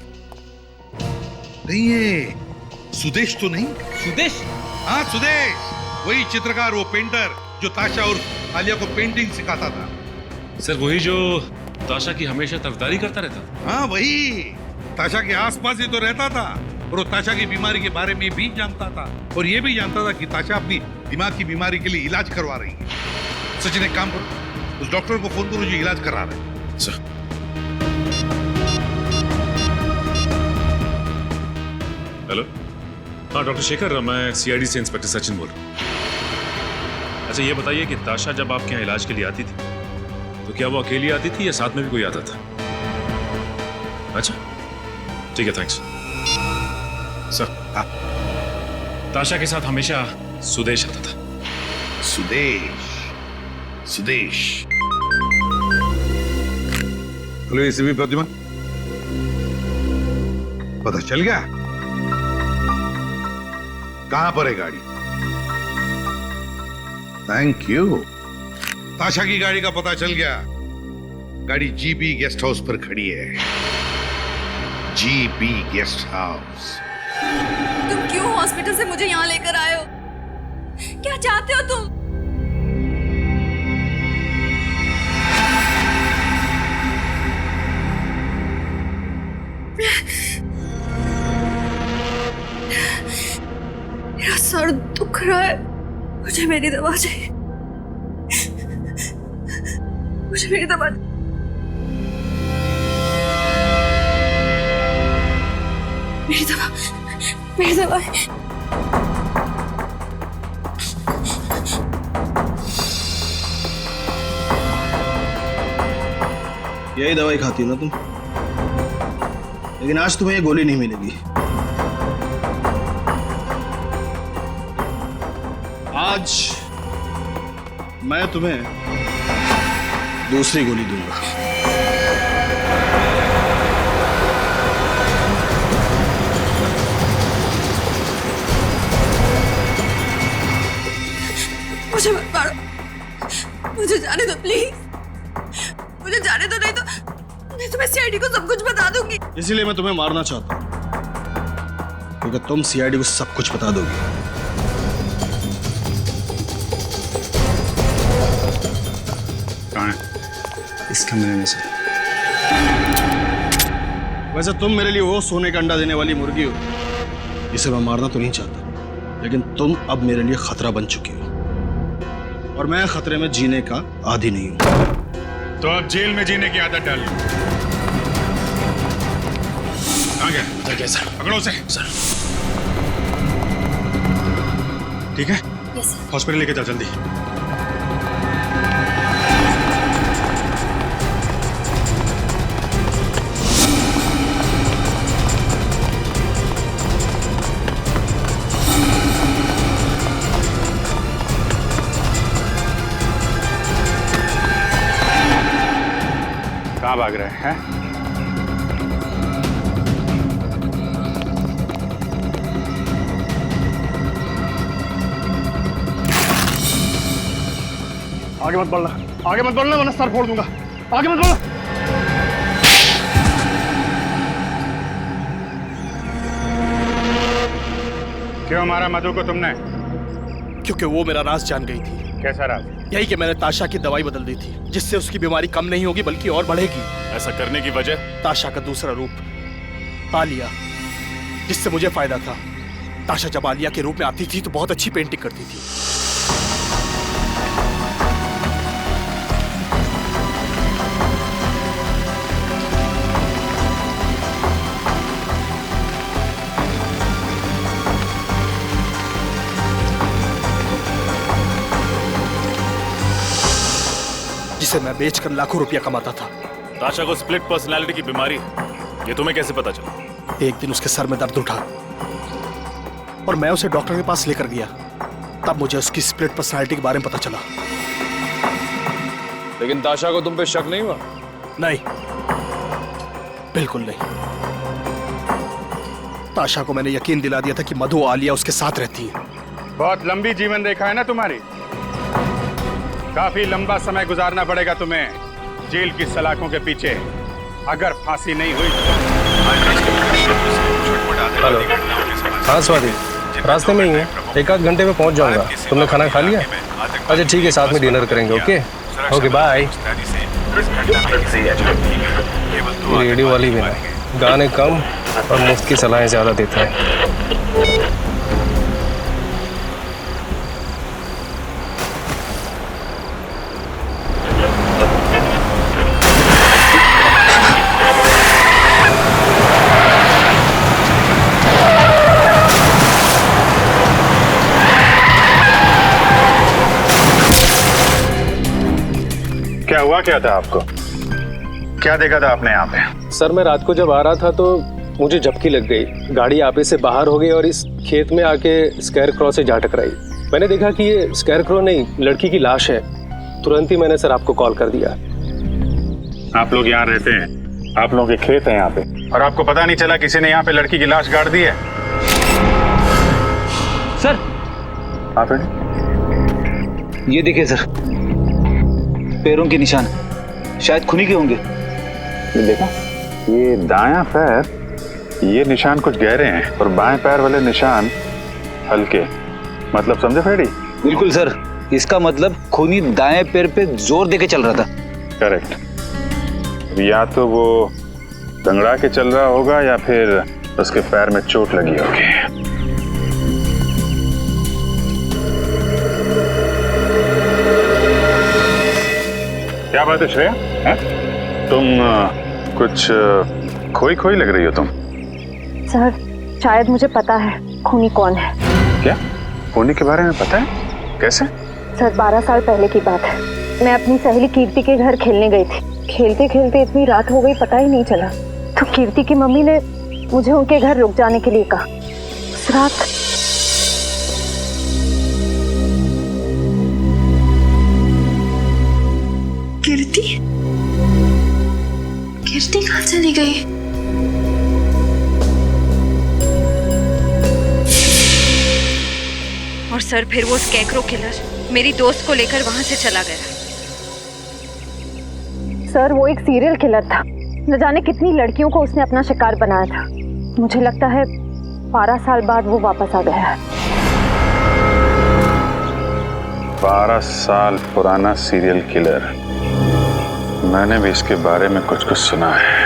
नहीं, ये सुदेश तो नहीं? सुदेश? हाँ, सुदेश, वही चित्रकार, वो पेंटर जो ताशा और आलिया को पेंटिंग सिखाता था। सर, वही जो ताशा की हमेशा तरफदारी करता रहता। हाँ, वही ताशा के आसपास ही तो रहता था, और वो ताशा की बीमारी के बारे में भी जानता था, और ये भी जानता था कि ताशा अपनी दिमाग की बीमारी के लिए इलाज करवा रही है। सचिन, एक काम करो, उस डॉक्टर को फोन करो जो इलाज करा रहा है। Sir, hello. हाँ डॉक्टर शेखर, मैं सीआईडी से इंस्पेक्टर सचिन बोल रहा हूँ। अच्छा, ये बताइए कि ताशा जब आपके यहाँ इलाज के लिए आती थी तो क्या वो अकेली आती थी या साथ में भी कोई आता था? अच्छा, ठीक है, थैंक्स। सर, ताशा के साथ हमेशा सुदेश आता था। सुदेश। हेलो एसीपी प्रद्युमन, पता चल गया कहां पर है गाड़ी? Thank you. ताशा की गाड़ी का पता चल गया। गाड़ी जीबी गेस्ट हाउस पर खड़ी है। GB guest house. तुम क्यों हॉस्पिटल से मुझे यहाँ लेकर आए हो? क्या चाहते हो तुम? मेरा सर दुख रहा है, मुझे मेरी दवा चाहिए। मुझे मेरी दवा। मेरी दवा, मेरी दवा। यही दवाई खाती हो ना तुम? लेकिन आज तुम्हें ये गोली नहीं मिलेगी। आज मैं तुम्हें दूसरी गोली दूंगा। मुझे मत मारो, मुझे जाने दो प्लीज, मुझे जाने दो, नहीं तो मैं तुम्हें सीआईडी को सब कुछ बता दूंगी। इसीलिए मैं तुम्हें मारना चाहता हूं, क्योंकि तुम सीआईडी को सब कुछ बता दोगी। कहाँ है? इस कमरे में से। वैसे तुम मेरे लिए वो सोने का अंडा देने वाली मुर्गी हो जिसे मैं मारना तो नहीं चाहता, लेकिन तुम अब मेरे लिए खतरा बन चुकी हो और मैं खतरे में जीने का आदी नहीं हूं। तो अब जेल में जीने की आदत डाल ली। कहाँ गया? उधर गया सर। पकड़ो उसे। सर ठीक है? Yes sir. हॉस्पिटल लेके जाओ जल्दी। कहाँ भाग रहे हैं? आगे मत बढ़ना, आगे मत बढ़ना वरना सर फोड़ दूंगा। आगे मत बढ़ना। क्यों मारा मधु को तुमने? क्योंकि वो मेरा राज जान गई थी। कैसा राज? यही कि मैंने ताशा की दवाई बदल दी थी, जिससे उसकी बीमारी कम नहीं होगी बल्कि और बढ़ेगी। ऐसा करने की वजह? ताशा का दूसरा रूप आलिया, जिससे मुझे फायदा था। ताशा जब आलिया के रूप में आती थी तो बहुत अच्छी पेंटिंग करती थी। जिसे मैं बेचकर लाखों रुपया कमाता था। ताशा को स्प्लिट पर्सनालिटी की बीमारी है, ये तुम्हें कैसे पता चला? एक दिन उसके सर में दर्द उठा और मैं उसे डॉक्टर के पास लेकर गया। तब मुझे उसकी स्प्लिट पर्सनालिटी के बारे में पता चला। लेकिन ताशा को तुम पे शक नहीं हुआ? नहीं, बिल्कुल नहीं। ताशा को मैंने यकीन दिला दिया था कि मधु और आलिया उसके साथ रहती है। बहुत लंबी जीवन रेखा है ना तुम्हारी। काफी लंबा समय गुजारना पड़ेगा तुम्हें जेल की सलाखों के पीछे, अगर फांसी नहीं हुई। हेलो, हाँ स्वाति, रास्ते में ही है, एक आध घंटे में पहुंच जाऊंगा। तुमने खाना खा लिया? अच्छा ठीक है, साथ में डिनर करेंगे। Okay okay bye. रेडियो वाली भी ना, गाने कम और मुफ्त की सलाहें ज्यादा देते हैं। क्या हुआ क्या था आपको? क्या देखा था आपने यहाँ पे? सर मैं रात को जब आ रहा था तो मुझे झपकी लग गई। गाड़ी आपे से बाहर हो गई और इस खेत में आके स्कैर क्रॉ से जा टकराई। मैंने देखा कि ये स्कैर क्रॉ नहीं, लड़की की लाश है। तुरंत ही मैंने सर आपको कॉल कर दिया। आप लोग यहाँ रहते हैं, आप लोगों के खेत है यहाँ पे, और आपको पता नहीं चला किसी ने यहाँ पे लड़की की लाश गाड़ दी है? सर आप ये देखिए सर, पैरों के निशान, शायद खूनी के होंगे। ये देखा, ये दायां पैर, ये निशान कुछ गहरे हैं और बाएं पैर वाले निशान हल्के। मतलब समझे फ्रेडी? बिल्कुल सर, इसका मतलब खूनी दाएं पैर पे जोर देके चल रहा था। करेक्ट। या तो वो दंगड़ा के चल रहा होगा या फिर उसके पैर में चोट लगी होगी। क्या बात है श्रेया? तुम कुछ खोई खोई लग रही हो तुम। सर, शायद मुझे पता है खूनी कौन है। क्या? खूनी के बारे में पता है? कैसे? सर, 12 साल पहले की बात है। मैं अपनी सहेली कीर्ति के घर खेलने गई थी। खेलते खेलते इतनी रात हो गई, पता ही नहीं चला। तो कीर्ति की मम्मी ने मुझे उनके घर रुक जाने के लिए कहा। उस रात कीर्ति कहाँ चली गई? और सर फिर वो स्कैरक्रो किलर मेरी दोस्त को लेकर वहां से चला गया। सर, वो एक सीरियल किलर था। न जाने कितनी लड़कियों को उसने अपना शिकार बनाया था। मुझे लगता है 12 साल बाद वो वापस आ गया है। 12 साल पुराना सीरियल किलर। मैंने भी इसके बारे में कुछ कुछ सुना है।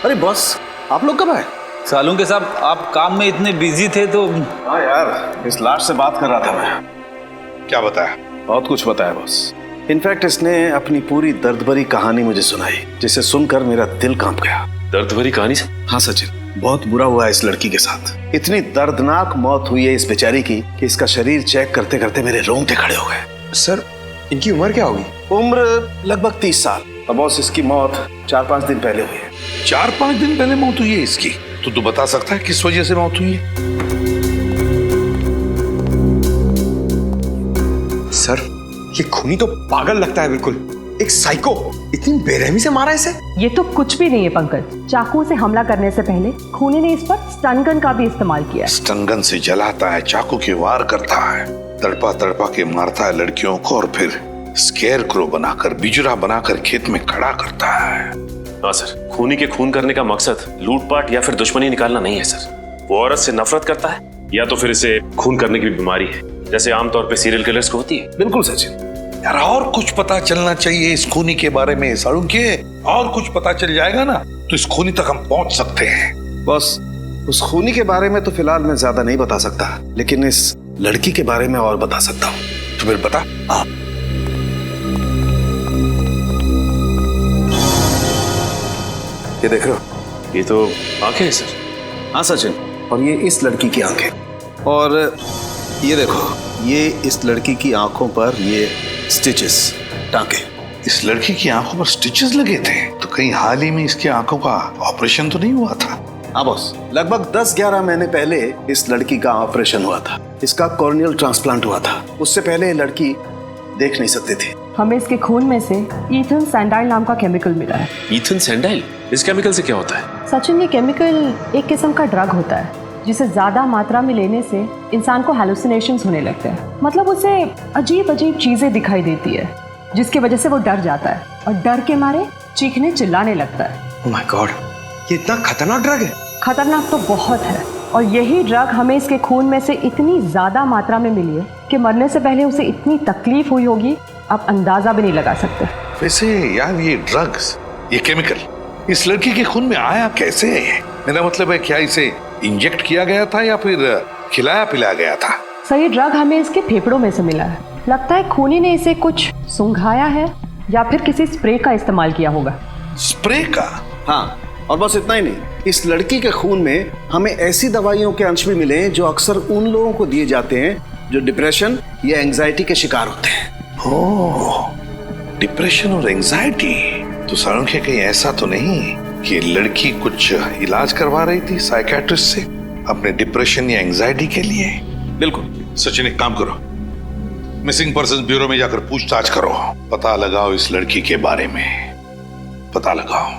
अरे बॉस, आप लोग कब आए? सालूं के साहब, आप काम में इतने बिजी थे तो। हाँ यार, इस लाश से बात कर रहा था मैं। क्या बताया? बहुत कुछ बताया बॉस। इनफैक्ट इसने अपनी पूरी दर्द भरी कहानी मुझे सुनाई, जिसे सुनकर मेरा दिल कांप गया। दर्द भरी कहानी से? हाँ सचिन, बहुत बुरा हुआ है इस लड़की के साथ। इतनी दर्दनाक मौत हुई है इस बेचारी की कि इसका शरीर चेक करते करते मेरे रोंगटे खड़े हो गए। सर, इनकी उम्र क्या होगी? उम्र लगभग 30 साल। और बॉस, इसकी मौत 4-5 दिन पहले हुई है। 4-5 दिन पहले मौत हुई है इसकी? तो तू बता सकता है किस वजह से मौत हुई है? सर, ये खूनी तो पागल लगता है बिल्कुल। एक साइको इतनी बेरहमी से मारा इसे। ये तो कुछ भी नहीं है पंकज। चाकू से हमला करने से पहले खूनी ने इस पर स्टन गन का भी इस्तेमाल किया। स्टन गन से जलाता है, चाकू के वार करता है, तड़पा तड़पा के मारता है लड़कियों को और फिर स्केरक्रो बनाकर, बिजरा बनाकर खेत में खड़ा करता है। हाँ सर, खूनी के खून करने का मकसद लूटपाट या फिर दुश्मनी निकालना नहीं है सर। वो औरत से नफरत करता है या तो फिर इसे खून करने की बीमारी है, जैसे आमतौर पे सीरियल किलर्स को होती है। बिल्कुल सचिन। यार, और कुछ पता चलना चाहिए इस खूनी के बारे में साड़ू के। और कुछ पता चल जाएगा ना तो इस खूनी तक हम पहुंच सकते हैं। बस, उस खूनी के बारे में तो फिलहाल मैं ज्यादा नहीं बता सकता, लेकिन इस लड़की के बारे में और बता सकता हूँ। तो फिर बता। ये देख रहे हो? ये तो आंखें हैं सर। हाँ सचिन, और ये इस लड़की की आंखें। और ये देखो, ये इस लड़की की आंखों पर ये स्टिचेस, टांके। इस लड़की की आंखों पर स्टिचेस लगे थे? तो कहीं हाल ही में इसकी आंखों का ऑपरेशन तो नहीं हुआ था? हाँ बॉस, लगभग 10-11 महीने पहले इस लड़की का ऑपरेशन हुआ था। इसका कॉर्नियल ट्रांसप्लांट हुआ था। उससे पहले ये लड़की देख नहीं सकती थी। हमें इसके खून में से ईथन सैंडाइल नाम का केमिकल मिला है। ईथन सैंडाइल? इस केमिकल से क्या होता है? सचिन, ये केमिकल एक किस्म का ड्रग होता है जिसे ज्यादा मात्रा में लेने से इंसान को हैलुसिनेशंस होने लगते हैं। मतलब उसे अजीब अजीब चीजें दिखाई देती है, जिसकी वजह से वो डर जाता है और डर के मारे चीखने चिल्लाने लगता है। ओह माय गॉड, ये इतना खतरनाक ड्रग है? खतरनाक तो बहुत है, और यही ड्रग हमें इसके खून में से इतनी ज्यादा मात्रा में मिली है कि मरने से पहले उसे इतनी तकलीफ हुई होगी, आप अंदाजा भी नहीं लगा सकते। वैसे यार, ये ड्रग्स, ये केमिकल इस लड़की के खून में आया कैसे? मेरा मतलब है, क्या इसे इंजेक्ट किया गया था या फिर खिलाया पिलाया गया था? सही ड्रग हमें इसके फेफड़ों में से मिला है। लगता है खूनी ने इसे कुछ सुंघाया है या फिर किसी स्प्रे का इस्तेमाल किया होगा। स्प्रे का? हाँ, और बस इतना ही नहीं, इस लड़की के खून में हमें ऐसी दवाइयों के अंश भी मिले हैं जो अक्सर उन लोगों को दिए जाते हैं जो डिप्रेशन या एंजाइटी के शिकार होते हैं। ओह, डिप्रेशन और एंजाइटी। तो सारण के कहीं ऐसा तो नहीं कि लड़की कुछ इलाज करवा रही थी साइकियाट्रिस्ट से अपने डिप्रेशन या एंजाइटी के लिए? बिल्कुल। सचिन, एक काम करो, मिसिंग पर्सन ब्यूरो में जाकर पूछताछ करो, पता लगाओ इस लड़की के बारे में, पता लगाओ।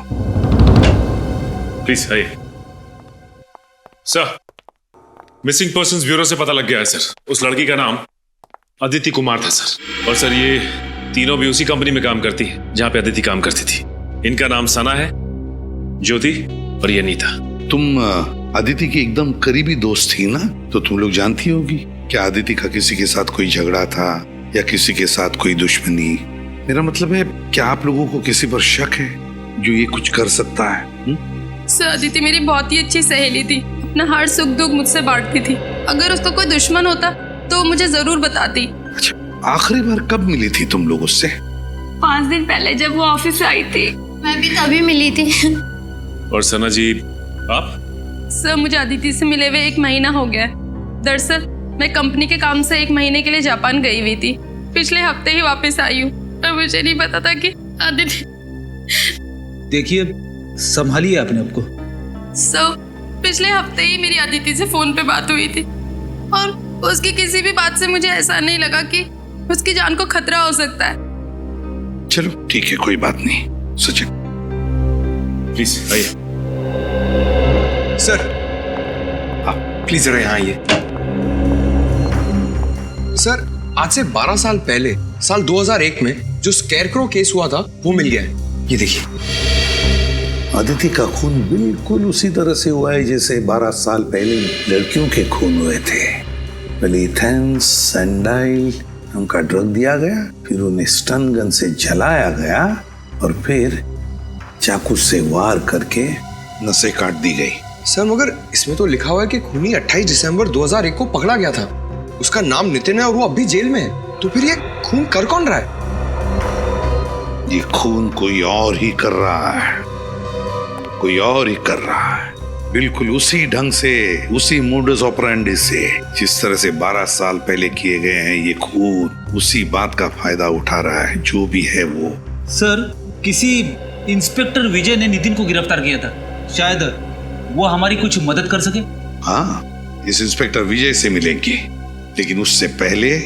प्लीज आइए सर। मिसिंग पर्संस ब्यूरो से पता लग गया है सर। उस लड़की का नाम अदिति कुमार था सर। और सर ये तीनों भी उसी कंपनी में काम करती है जहां पे अदिति काम करती थी। इनका नाम सना है, ज्योति और ये नीता। तुम अदिति की एकदम करीबी दोस्त थी ना, तो तुम लोग जानती होगी क्या अदिति का किसी के साथ कोई झगड़ा था या किसी के साथ कोई दुश्मनी? मेरा मतलब है, क्या आप लोगों को किसी पर शक है जो ये कुछ कर सकता है? सर अदिति मेरी बहुत ही अच्छी सहेली थी, अपना हर सुख दुख मुझसे बांटती थी। अगर उसका कोई दुश्मन होता तो मुझे जरूर बताती। अच्छा, आखिरी बार कब मिली थी तुम लोग उससे? 5 दिन पहले जब वो ऑफिस से आई थी। मैं भी तभी मिली थी। और सना जी आप? सर मुझे अदिति से मिले हुए 1 महीना हो गया है। दरअसल मैं कंपनी के काम से 1 महीने के लिए जापान गई हुई थी। पिछले हफ्ते ही वापस आई हूँ और मुझे नहीं पता था कि अदिति। देखिए संभालिए अपने आप को। सर पिछले हफ्ते ही मेरी अदिति से फोन पे बात हुई थी और उसकी किसी भी बात से मुझे ऐसा नहीं लगा कि उसकी जान को खतरा हो सकता है। चलो ठीक है, कोई बात नहीं। सचिन प्लीज आइए। सर आप प्लीज जरा यहाँ आइए। सर आज से 12 साल पहले साल 2001 में जो स्कैरक्रो केस हुआ था वो मिल गया है। ये देखिए। अदिति का खून बिल्कुल उसी तरह से हुआ है जैसे 12 साल पहले लड़कियों के खून हुए थे। पहले इथेंस सैंडाइल नाम का ड्रग दिया गया, फिर उन्हें स्टन गन से जलाया गया और फिर चाकू से वार करके नसें काट दी गई। सर मगर इसमें तो लिखा हुआ है कि खूनी 28 दिसंबर 2001 को पकड़ा गया था। उसका नाम नितिन है और वो अभी जेल में है। तो फिर ये खून कर कौन रहा है? ये खून कोई और ही कर रहा है, कोई और ही कर रहा है, बिल्कुल उसी ढंग से, उसी मोडस ऑपरेंडी से जिस तरह से 12 साल पहले किए गए हैं। ये खून उसी बात का फायदा उठा रहा है, जो भी है वो। सर किसी इंस्पेक्टर विजय ने नितिन को गिरफ्तार किया था, शायद वो हमारी कुछ मदद कर सके। हाँ, इस इंस्पेक्टर विजय से मिलेंगे, लेकिन उससे पहले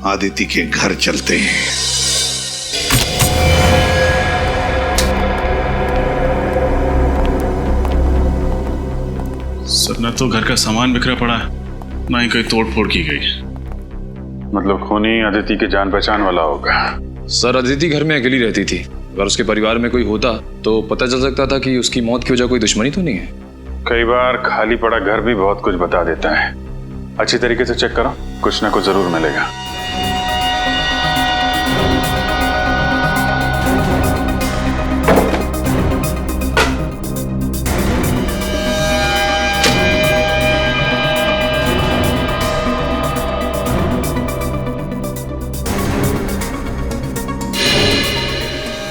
आदिति के घर चलते हैं। सर न तो घर का सामान बिखरा पड़ा है, ना ही कोई तोड़ फोड़ की गई। मतलब खूनी अदिति के जान पहचान वाला होगा। सर अदिति घर में अकेली रहती थी। अगर उसके परिवार में कोई होता तो पता चल सकता था कि उसकी मौत की वजह कोई दुश्मनी तो नहीं है। कई बार खाली पड़ा घर भी बहुत कुछ बता देता है। अच्छी तरीके से चेक करो, कुछ ना कुछ जरूर मिलेगा।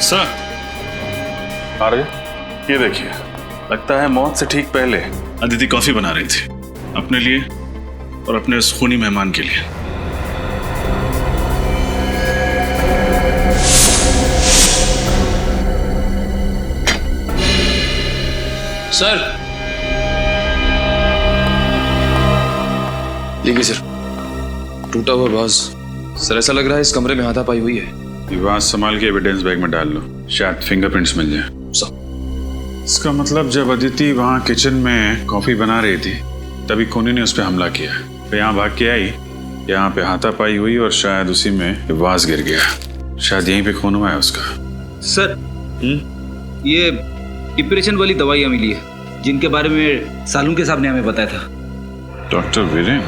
सर आ रहे, ये देखिए, लगता है मौत से ठीक पहले अदिति कॉफी बना रही थी अपने लिए और अपने उस खूनी मेहमान के लिए। सर देखिए सर, टूटा हुआ बाज। सर ऐसा लग रहा है इस कमरे में हाथापाई हुई है। ये बात संभाल के एविडेंस बैग में डाल लो, शायद फिंगरप्रिंट्स मिल जाए। इसका मतलब जब अदिति वहां किचन में कॉफी बना रही थी तभी खूनी ने उस पर हमला किया। फिर यहाँ भाग के आई, यहाँ पे हाथापाई हुई और शायद उसी में वाज गिर गया। शायद यहीं पे खून हुआ है उसका। सर ये डिप्रेशन वाली दवाइयाँ मिली है जिनके बारे में सालुंके साहब ने हमें बताया था। डॉक्टर वीरेन?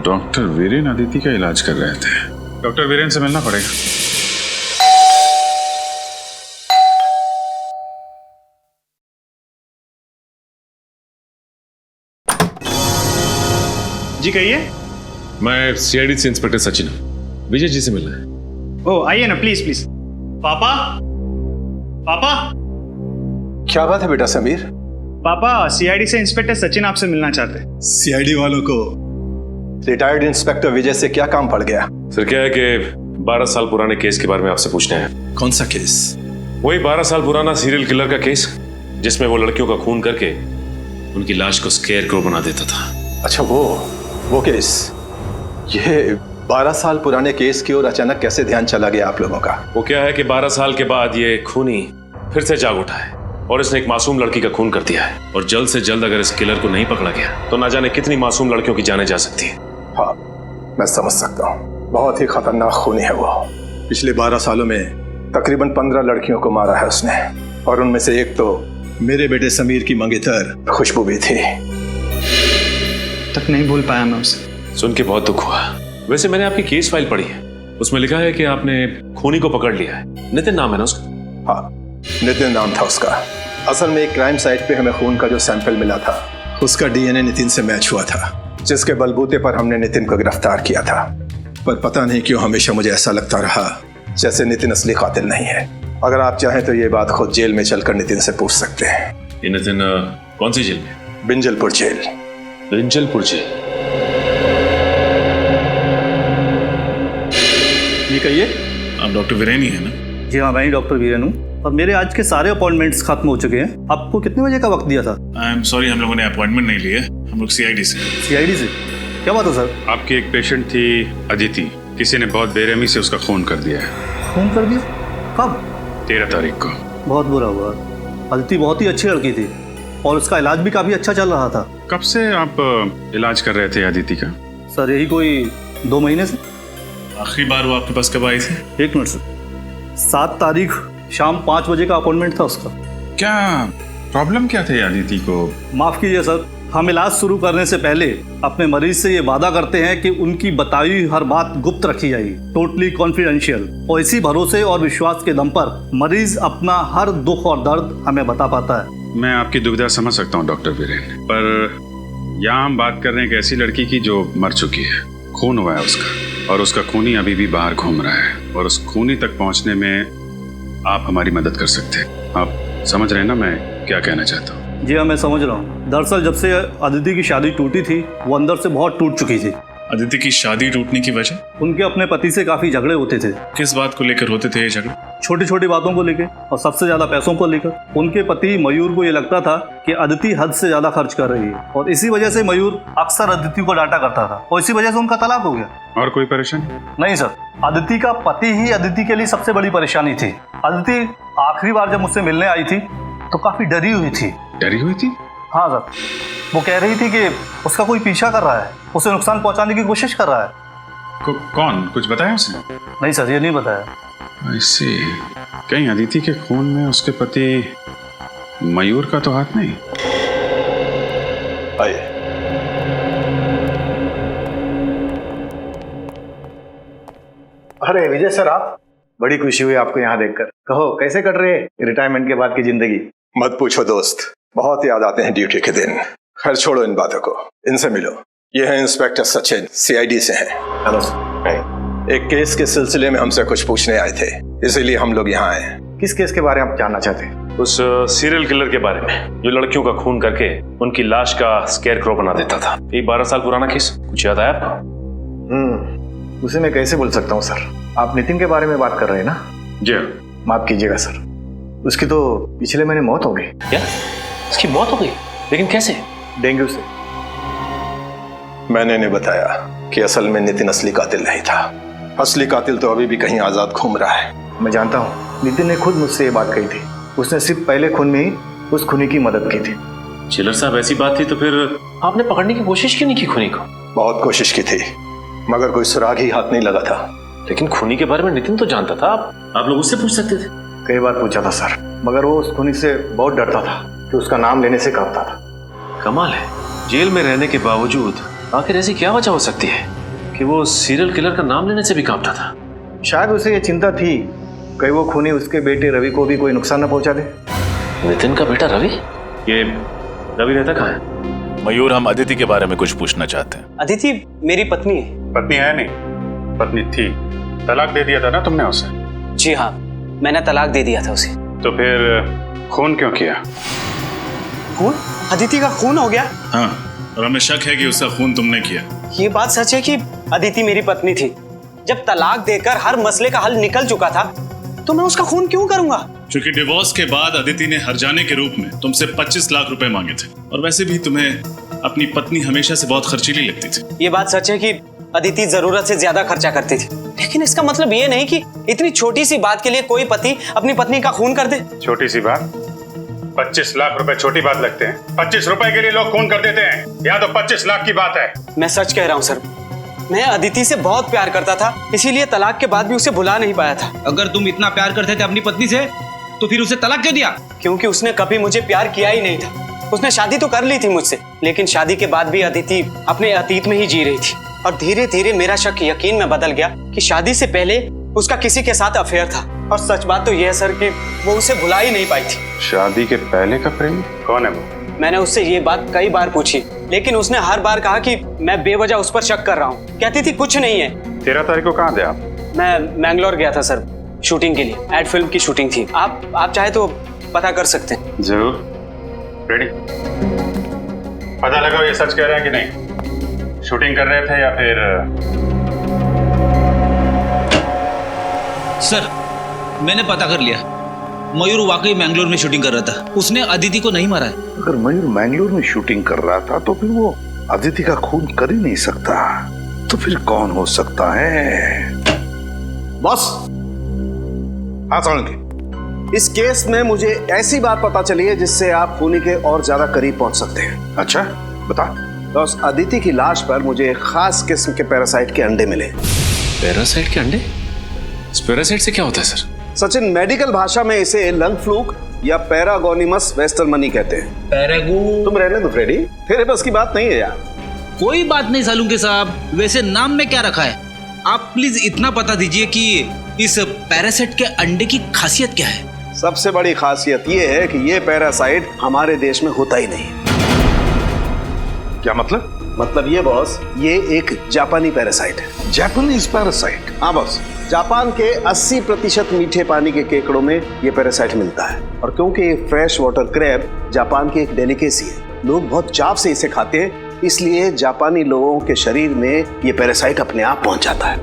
डॉक्टर वीरेन अदिति का इलाज कर रहे थे। डॉक्टर वीरेन से मिलना पड़ेगा। जी कहिए। मैं सीआईडी से इंस्पेक्टर सचिन हूं, विजय जी से मिलना है। ओ आइए ना, प्लीज प्लीज। पापा, पापा। क्या बात है बेटा समीर? पापा सीआईडी से इंस्पेक्टर सचिन आपसे मिलना चाहते हैं। सीआईडी वालों को रिटायर्ड इंस्पेक्टर विजय से क्या काम पड़ गया? सर क्या है कि 12 साल पुराने केस के बारे में आपसे पूछना है। कौन सा केस? वही 12 साल पुराना सीरियल किलर का केस जिसमें वो लड़कियों का खून करके उनकी लाश को स्केयरक्रो बना देता था। अच्छा वो केस। ये 12 साल पुराने केस की ओर अचानक कैसे ध्यान चला गया आप लोगों का? वो क्या है कि 12 साल के बाद ये खूनी फिर से जाग उठा है और इसने एक मासूम लड़की का खून कर दिया है। और जल्द से जल्द अगर इस किलर को नहीं पकड़ा गया तो ना जाने कितनी मासूम लड़कियों की जानें जा सकती है। हाँ, मैं समझ सकता हूँ। बहुत ही खतरनाक खूनी है वो। पिछले 12 सालों में तकरीबन 15 लड़कियों को मारा है उसने, और उनमें से एक तो मेरे बेटे समीर की मंगेतर खुशबू भी थी। तक नहीं भूल पाया मैं उसे। सुन के बहुत दुख हुआ। वैसे मैंने आपकी केस फाइल पढ़ी है, उसमें लिखा है कि आपने खूनी को पकड़ लिया है। नितिन नाम है ना उसका? हाँ, नितिन नाम था उसका। असल में एक क्राइम साइट पे हमें खून का जो सैंपल मिला था उसका डीएनए नितिन से मैच हुआ था, जिसके बलबूते पर हमने नितिन को गिरफ्तार किया था। पर पता नहीं क्यों हमेशा मुझे ऐसा लगता रहा जैसे नितिन असली कातिल नहीं है। अगर आप चाहें तो ये बात खुद जेल में चलकर नितिन से पूछ सकते हैं। ये नितिन कौन सी जेल में? बिंजलपुर जेल। बिंजलपुर जेल? ये कहिए। आप डॉक्टर वीरेन ही है ना? जी हाँ, मैं ही डॉक्टर वीरेन हूँ। और मेरे आज के सारे अपॉइंटमेंट्स खत्म हो चुके हैं। आपको कितने बजे का वक्त दिया था? आई एम सॉरी, हम लोगों ने अपॉइंटमेंट नहीं लिए। हम लोग सीआईडी से। सीआईडी से? क्या बात है सर? आपकी एक पेशेंट थी अदिति, किसी ने बहुत बेरहमी से उसका खून कर दिया है। खून कर दिया? कब? 13 तारीख को। बहुत बुरा हुआ। अदिति बहुत ही अच्छी लड़की थी और उसका इलाज भी काफी अच्छा चल रहा था। कब से आप इलाज कर रहे थे अदिति का? सर यही कोई 2 महीने से। आखिरी बार वो आपके पास कब आई थी? 1 मिनट सर। 7 तारीख शाम 5 बजे का अपॉइंटमेंट था उसका। क्या प्रॉब्लम क्या थी अदिति को? माफ कीजिए सर, हम इलाज शुरू करने से पहले अपने मरीज से ये वादा करते हैं कि उनकी बताई हुई हर बात गुप्त रखी जाएगी, टोटली कॉन्फिडेंशियल। और इसी भरोसे और विश्वास के दम पर मरीज अपना हर दुख और दर्द हमें बता पाता है। मैं आपकी दुविधा समझ सकता हूँ डॉक्टर वीरेन, पर यहाँ हम बात कर रहे हैं एक ऐसी लड़की की जो मर चुकी है, खून हुआ है उसका, और उसका खूनी अभी भी बाहर घूम रहा है। और उस खूनी तक पहुँचने में आप हमारी मदद कर सकते हैं। आप समझ रहे हैं ना मैं क्या कहना चाहता हूँ? जी हाँ, मैं समझ रहा हूँ। दरअसल जब से अदिति की शादी टूटी थी वो अंदर से बहुत टूट चुकी थी। अदिति की शादी टूटने की वजह? उनके अपने पति से काफी झगड़े होते थे। किस बात को लेकर होते थे ये झगड़े? छोटी छोटी बातों को लेकर और सबसे ज्यादा पैसों को लेकर। उनके पति मयूर को ये लगता था कि अदिति हद से ज्यादा खर्च कर रही है, और इसी वजह से मयूर अक्सर अदिति को डांटा करता था, और इसी वजह से उनका तलाक हो गया। और कोई परेशानी? नहीं सर, अदिति का पति ही अदिति के लिए सबसे बड़ी परेशानी थी। अदिति आखिरी बार जब मुझसे मिलने आई थी तो काफी डरी हुई थी। डरी हुई थी? हाँ सर, वो कह रही थी कि उसका कोई पीछा कर रहा है, उसे नुकसान पहुंचाने की कोशिश कर रहा है। कौन? कुछ बताया उसने? नहीं सर, ये नहीं बताया। I see। कहीं अदिति के खून में उसके पति मयूर का तो हाथ नहीं? आइए। अरे विजय सर, आप? बड़ी खुशी हुई आपको यहाँ देखकर। कहो कैसे कट रहे रिटायरमेंट के बाद की जिंदगी? मत पूछो दोस्त, बहुत याद आते हैं ड्यूटी के दिन। खैर छोड़ो इन बातों को, इनसे मिलो। ये है इंस्पेक्टर सचिन, सीआईडी से हैं। Hello sir. एक केस के सिलसिले में हमसे कुछ पूछने आए थे, इसीलिए हम लोग यहाँ आए। किस केस के बारे में आप जानना चाहते हैं? उस सीरियल किलर के बारे में जो लड़कियों का खून करके उनकी लाश का स्केयर बना देता था। ये 12 साल पुराना केस, कुछ याद आया आपको? उसे मैं कैसे भूल सकता हूँ सर। आप नितिन के बारे में बात कर रहे हैं ना? जी। माफ कीजिएगा सर, उसकी तो पिछले महीने मौत हो गई। क्या? उसकी मौत हो गई? लेकिन कैसे? डेंगू से। मैंने नहीं बताया कि असल में नितिन असली कातिल नहीं था। असली कातिल तो अभी भी कहीं आजाद घूम रहा है। मैं जानता हूँ, नितिन ने खुद मुझसे ये बात कही थी। उसने सिर्फ पहले खून में ही उस खूनी की मदद की थी। चिलर साहब, ऐसी बात थी तो फिर आपने पकड़ने की कोशिश क्यों नहीं की खूनी को? बहुत कोशिश की थी, मगर कोई सुराग ही हाथ नहीं लगा था। लेकिन खूनी के बारे में नितिन तो जानता था, आप लोग उससे पूछ सकते थे। कई बार पूछा था सर, मगर वो उस खूनी से बहुत डरता था कि उसका नाम लेने से कांपता था। कमाल है, जेल में रहने के बावजूद आखिर ऐसी क्या वजह हो सकती है कि वो सीरियल किलर का नाम लेने से भी कांपता था? शायद उसे ये चिंता थी कहीं वो खूनी उसके बेटे रवि को भी कोई नुकसान न पहुंचा दे। नितिन का बेटा रवि? ये रवि रहता कहाँ है? मयूर, हम अदिति के बारे में कुछ पूछना चाहते हैं। अदिति मेरी पत्नी है। पत्नी है नहीं, पत्नी थी। तलाक दे दिया था ना तुमने उसे? जी हाँ, मैंने तलाक दे दिया था उसे। तो फिर खून क्यों किया? खून? अदिति का खून हो गया? हाँ, और हमें शक है कि उसका खून तुमने किया। ये बात सच है कि अदिति मेरी पत्नी थी। जब तलाक देकर हर मसले का हल निकल चुका था तो मैं उसका खून क्यों करूंगा? क्योंकि डिवोर्स के बाद अदिति ने हर्जाने के रूप में तुमसे 25 लाख रुपए मांगे थे, और वैसे भी तुम्हें अपनी पत्नी हमेशा से बहुत खर्चीली लगती थी। ये बात सच है कि अदिति जरूरत से ज्यादा खर्चा करती थी, लेकिन इसका मतलब ये नहीं कि इतनी छोटी सी बात के लिए कोई पति अपनी पत्नी का खून कर दे। छोटी सी बात? 25 लाख रुपए छोटी बात लगते हैं? 25 रुपए के लिए लोग खून कर देते हैं, यहाँ तो 25 लाख की बात है। मैं सच कह रहा हूँ सर, मैं अदिति से बहुत प्यार करता था, इसीलिए तलाक के बाद भी उसे भुला नहीं पाया था। अगर तुम इतना प्यार करते थे अपनी पत्नी से तो फिर उसे तलाक क्यों दिया? क्योंकि उसने कभी मुझे प्यार किया ही नहीं था। उसने शादी तो कर ली थी मुझसे, लेकिन शादी के बाद भी अदिति अपने अतीत में ही जी रही थी। और धीरे धीरे मेरा शक यकीन में बदल गया कि शादी से पहले उसका किसी के साथ अफेयर था। और सच बात तो यह है सर कि वो उसे भुला ही नहीं पाई थी। शादी के पहले का प्रेमी कौन है वो? मैंने उससे ये बात कई बार पूछी, लेकिन उसने हर बार कहा कि मैं बेवजह उस पर शक कर रहा हूँ। कहती थी कुछ नहीं है। 13 तारीख को कहाँ थे आप? मैं मैंगलोर गया था सर, शूटिंग के लिए। एड फिल्म की शूटिंग थी। आप चाहे तो पता कर सकते हैं। जरूर। रेडी? पता लगाओ ये सच कह रहे हैं कि नहीं। शूटिंग कर रहे थे या फिर? सर मैंने पता कर लिया, मयूर वाकई मैंगलोर में शूटिंग कर रहा था। उसने अदिति को नहीं मारा है। अगर मयूर मैंगलोर में शूटिंग कर रहा था तो फिर वो अदिति का खून कर ही नहीं सकता। तो फिर कौन हो सकता है? बॉस, हाँ सालुंके, इस केस में मुझे ऐसी बात पता चली है जिससे आप खूनी के और ज्यादा करीब पहुंच सकते हैं। अच्छा बता। बॉस, अदिति की लाश पर मुझे एक खास किस्म के पैरासाइट के अंडे मिले। पैरासाइट के अंडे? इस पैरासाइट से क्या होता है सर? सचिन, मेडिकल भाषा में इसे लंग फ्लूक या पैरागोनिमस वेस्टरमनी कहते हैं। पैरागो? तुम रहने दो फ्रेडी, तेरे बस की बात नहीं है यार। कोई बात नहीं सालुंके साहब, वैसे नाम में क्या रखा है? आप प्लीज इतना बता दीजिए कि इस पैरासाइट के अंडे की खासियत क्या है? सबसे बड़ी खासियत ये है कि ये पैरासाइट हमारे देश में होता ही नहीं। क्या मतलब? मतलब ये बॉस, ये एक जापानी पैरासाइट है। Japanese parasite? हाँ बॉस, जापान के 80% मीठे पानी के केकड़ों में ये पैरासाइट मिलता है। और क्योंकि ये फ्रेश वाटर क्रैब जापान की एक डेलिकेसी है, लोग बहुत चाव से इसे खाते हैं, इसलिए जापानी लोगों के शरीर में ये पैरासाइट अपने आप पहुंच जाता है।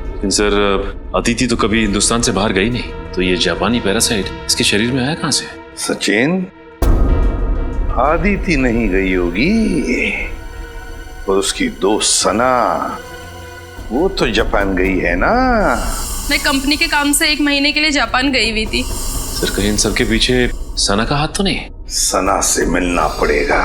लेकिन सर अदिति तो कभी हिंदुस्तान से बाहर गई नहीं, तो ये जापानी पैरासाइट इसके शरीर में आया कहाँ से? सचिन, अदिति नहीं गई होगी, और उसकी दोस्त सना, वो तो जापान गई है ना। मैं कंपनी के काम से 1 महीने के लिए जापान गई हुई थी। सर कहीं इन सबके पीछे सना का हाथ तो नहीं? सना से मिलना पड़ेगा।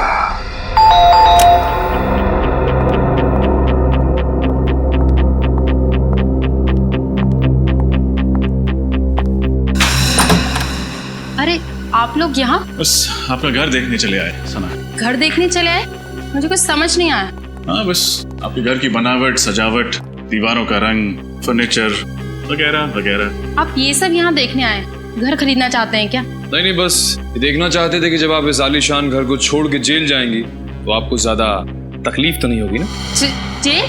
अरे आप लोग यहाँ? बस आपका घर देखने चले आए सना। घर देखने चले आए? मुझे कुछ समझ नहीं आया। हाँ, बस आपके घर की बनावट, सजावट, दीवारों का रंग, फर्नीचर वगैरह वगैरह। आप ये सब यहाँ देखने आए? घर खरीदना चाहते हैं क्या? नहीं, बस ये देखना चाहते थे कि जब आप इस आलीशान घर को छोड़ के जेल जाएंगी तो आपको ज्यादा तकलीफ तो नहीं होगी ना? जेल?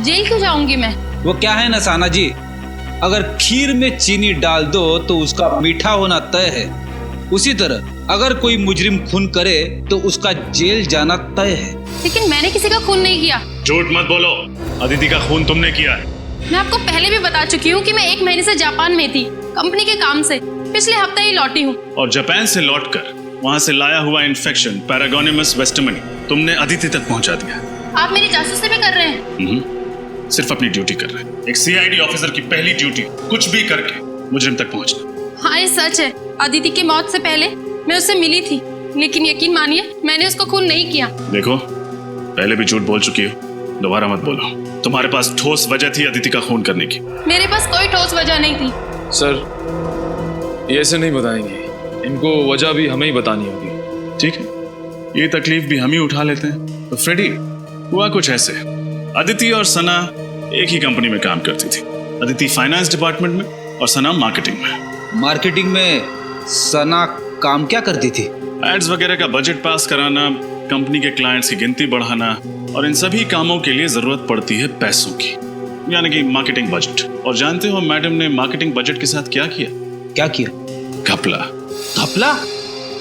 जेल क्यों जाऊंगी मैं? वो क्या है ना साना जी, अगर खीर में चीनी डाल दो तो उसका मीठा होना तय है, उसी तरह अगर कोई मुजरिम खून करे तो उसका जेल जाना तय है। लेकिन मैंने किसी का खून नहीं किया। झूठ मत बोलो, अदिति का खून तुमने किया है। मैं आपको पहले भी बता चुकी हूँ कि मैं 1 महीने से जापान में थी, कंपनी के काम से। पिछले हफ्ते ही लौटी हूँ। और जापान से लौटकर वहाँ से लाया हुआ इन्फेक्शन पैरागोनिमस वेस्टरमनी तुमने अदिति तक पहुँचा दिया। आप मेरी जासूसी भी कर रहे हैं? सिर्फ अपनी ड्यूटी कर रहे हैं। एक सीआईडी ऑफिसर की पहली ड्यूटी कुछ भी करके मुजरिम तक पहुँचना। हाँ, ये सच है। अदिति की मौत से पहले मैं उससे मिली थी, लेकिन यकीन मानिए मैंने उसको खून नहीं किया। देखो, पहले भी झूठ बोल चुकी हो, दोबारा मत बोलो। तुम्हारे पास ठोस वजह थी अदिति का खून करने की। मेरे पास कोई ठोस वजह नहीं थी। सर ये ऐसे नहीं बताएंगे, इनको वजह भी हमें ही बतानी होगी। ठीक है, ये तकलीफ भी हम ही उठा लेते हैं। तो फ्रेडी, हुआ कुछ ऐसे, अदिति और सना एक ही कंपनी में काम करती थी। अदिति फाइनेंस डिपार्टमेंट में और सना मार्केटिंग में। मार्केटिंग में सना काम क्या करती थी? एड्स वगैरह का बजट पास कराना, कंपनी के क्लाइंट्स की गिनती बढ़ाना, और इन सभी कामों के लिए जरूरत पड़ती है पैसों की, यानी कि मार्केटिंग बजट। और जानते हो मैडम ने मार्केटिंग बजट के साथ क्या किया? क्या किया? घपला। घपला?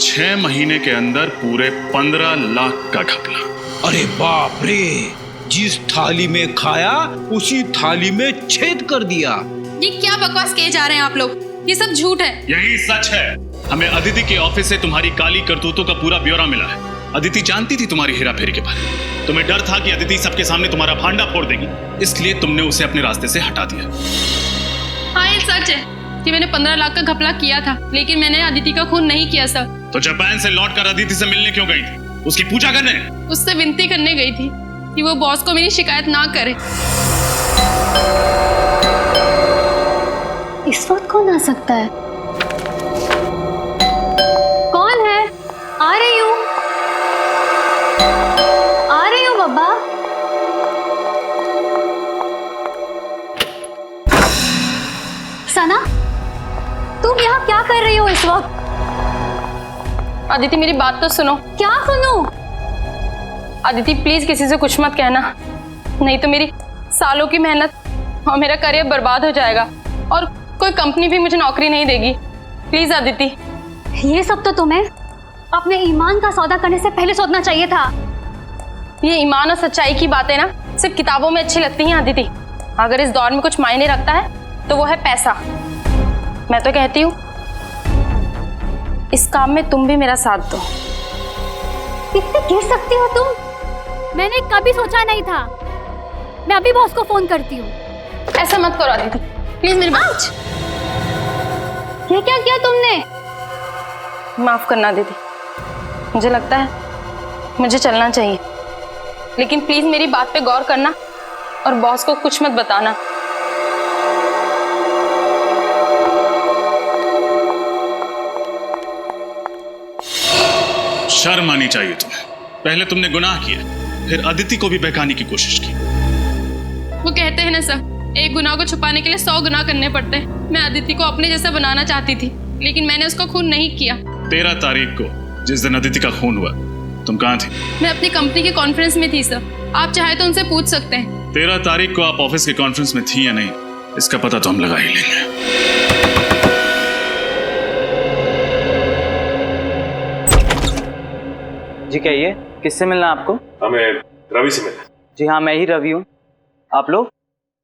6 महीने के अंदर पूरे 15 लाख का घपला। अरे बाप रे, जिस थाली में खाया उसी थाली में छेद कर दिया। ये क्या बकवास किए जा रहे हैं आप लोग? ये सब झूठ है। यही सच है। हमें अदिति के ऑफिस से तुम्हारी काली करतूतों का पूरा ब्यौरा मिला है। अदिति जानती थी तुम्हारी हेराफेरी के बारे में। तुम्हें डर था कि अदिति सबके सामने तुम्हारा भांडा फोड़ देगी, इसलिए तुमने उसे अपने रास्ते से हटा दिया। हाँ, ये सच है। कि मैंने 15 लाख का घपला किया था, लेकिन मैंने अदिति का खून नहीं किया सर। तो जापान से लौटकर अदिति से मिलने क्यों गई थी? उसकी पूजा करने? उससे विनती करने गई थी कि वो बॉस को मेरी शिकायत ना करे। इस वक्त कौन आ सकता है? कौन है? आ रही हूँ बाबा। सना, तुम यहाँ क्या कर रही हो इस वक्त? अदिति मेरी बात तो सुनो। क्या सुनूं? अदिति प्लीज किसी से कुछ मत कहना, नहीं तो मेरी सालों की मेहनत और मेरा करियर बर्बाद हो जाएगा और कोई कंपनी भी मुझे नौकरी नहीं देगी। प्लीज अदिति। ये सब तो तुम्हें अपने ईमान का सौदा करने से पहले सोचना चाहिए था। ये ईमान और सच्चाई की बातें ना सिर्फ किताबों में अच्छी लगती हैं अदिति। अगर इस दौर में कुछ मायने रखता है तो वो है पैसा। मैं तो कहती हूँ इस काम में तुम भी मेरा साथ दो। कितने गिर सकती हो तुम? मैंने कभी सोचा नहीं था। मैं अभी बॉस को फोन करती हूँ। ऐसा मत करो अदिति, प्लीज मेरी बात। ये क्या किया तुमने? माफ करना दीदी, मुझे लगता है मुझे चलना चाहिए, लेकिन प्लीज मेरी बात पे गौर करना और बॉस को कुछ मत बताना। शर्म आनी चाहिए तुम्हें। पहले तुमने गुनाह किया, फिर अदिति को भी बहकाने की कोशिश की। वो कहते हैं ना सर, एक गुनाह को छुपाने के लिए 100 गुनाह करने पड़ते हैं। मैं अदिति को अपने जैसा बनाना चाहती थी, लेकिन मैंने उसका खून नहीं किया। 13 तारीख को जिस दिन अदिति का खून हुआ, तुम कहाँ थी? मैं अपनी कंपनी के कॉन्फ्रेंस में थी सर, आप चाहे तो उनसे पूछ सकते हैं। 13 तारीख को आप ऑफिस के कॉन्फ्रेंस में थी या नहीं, इसका पता तो हम लगा ही लेंगे। जी कहिए, किससे मिलना है आपको? हमें रवि से मिलना। जी हाँ, मैं ही रवि हूँ। आप लोग?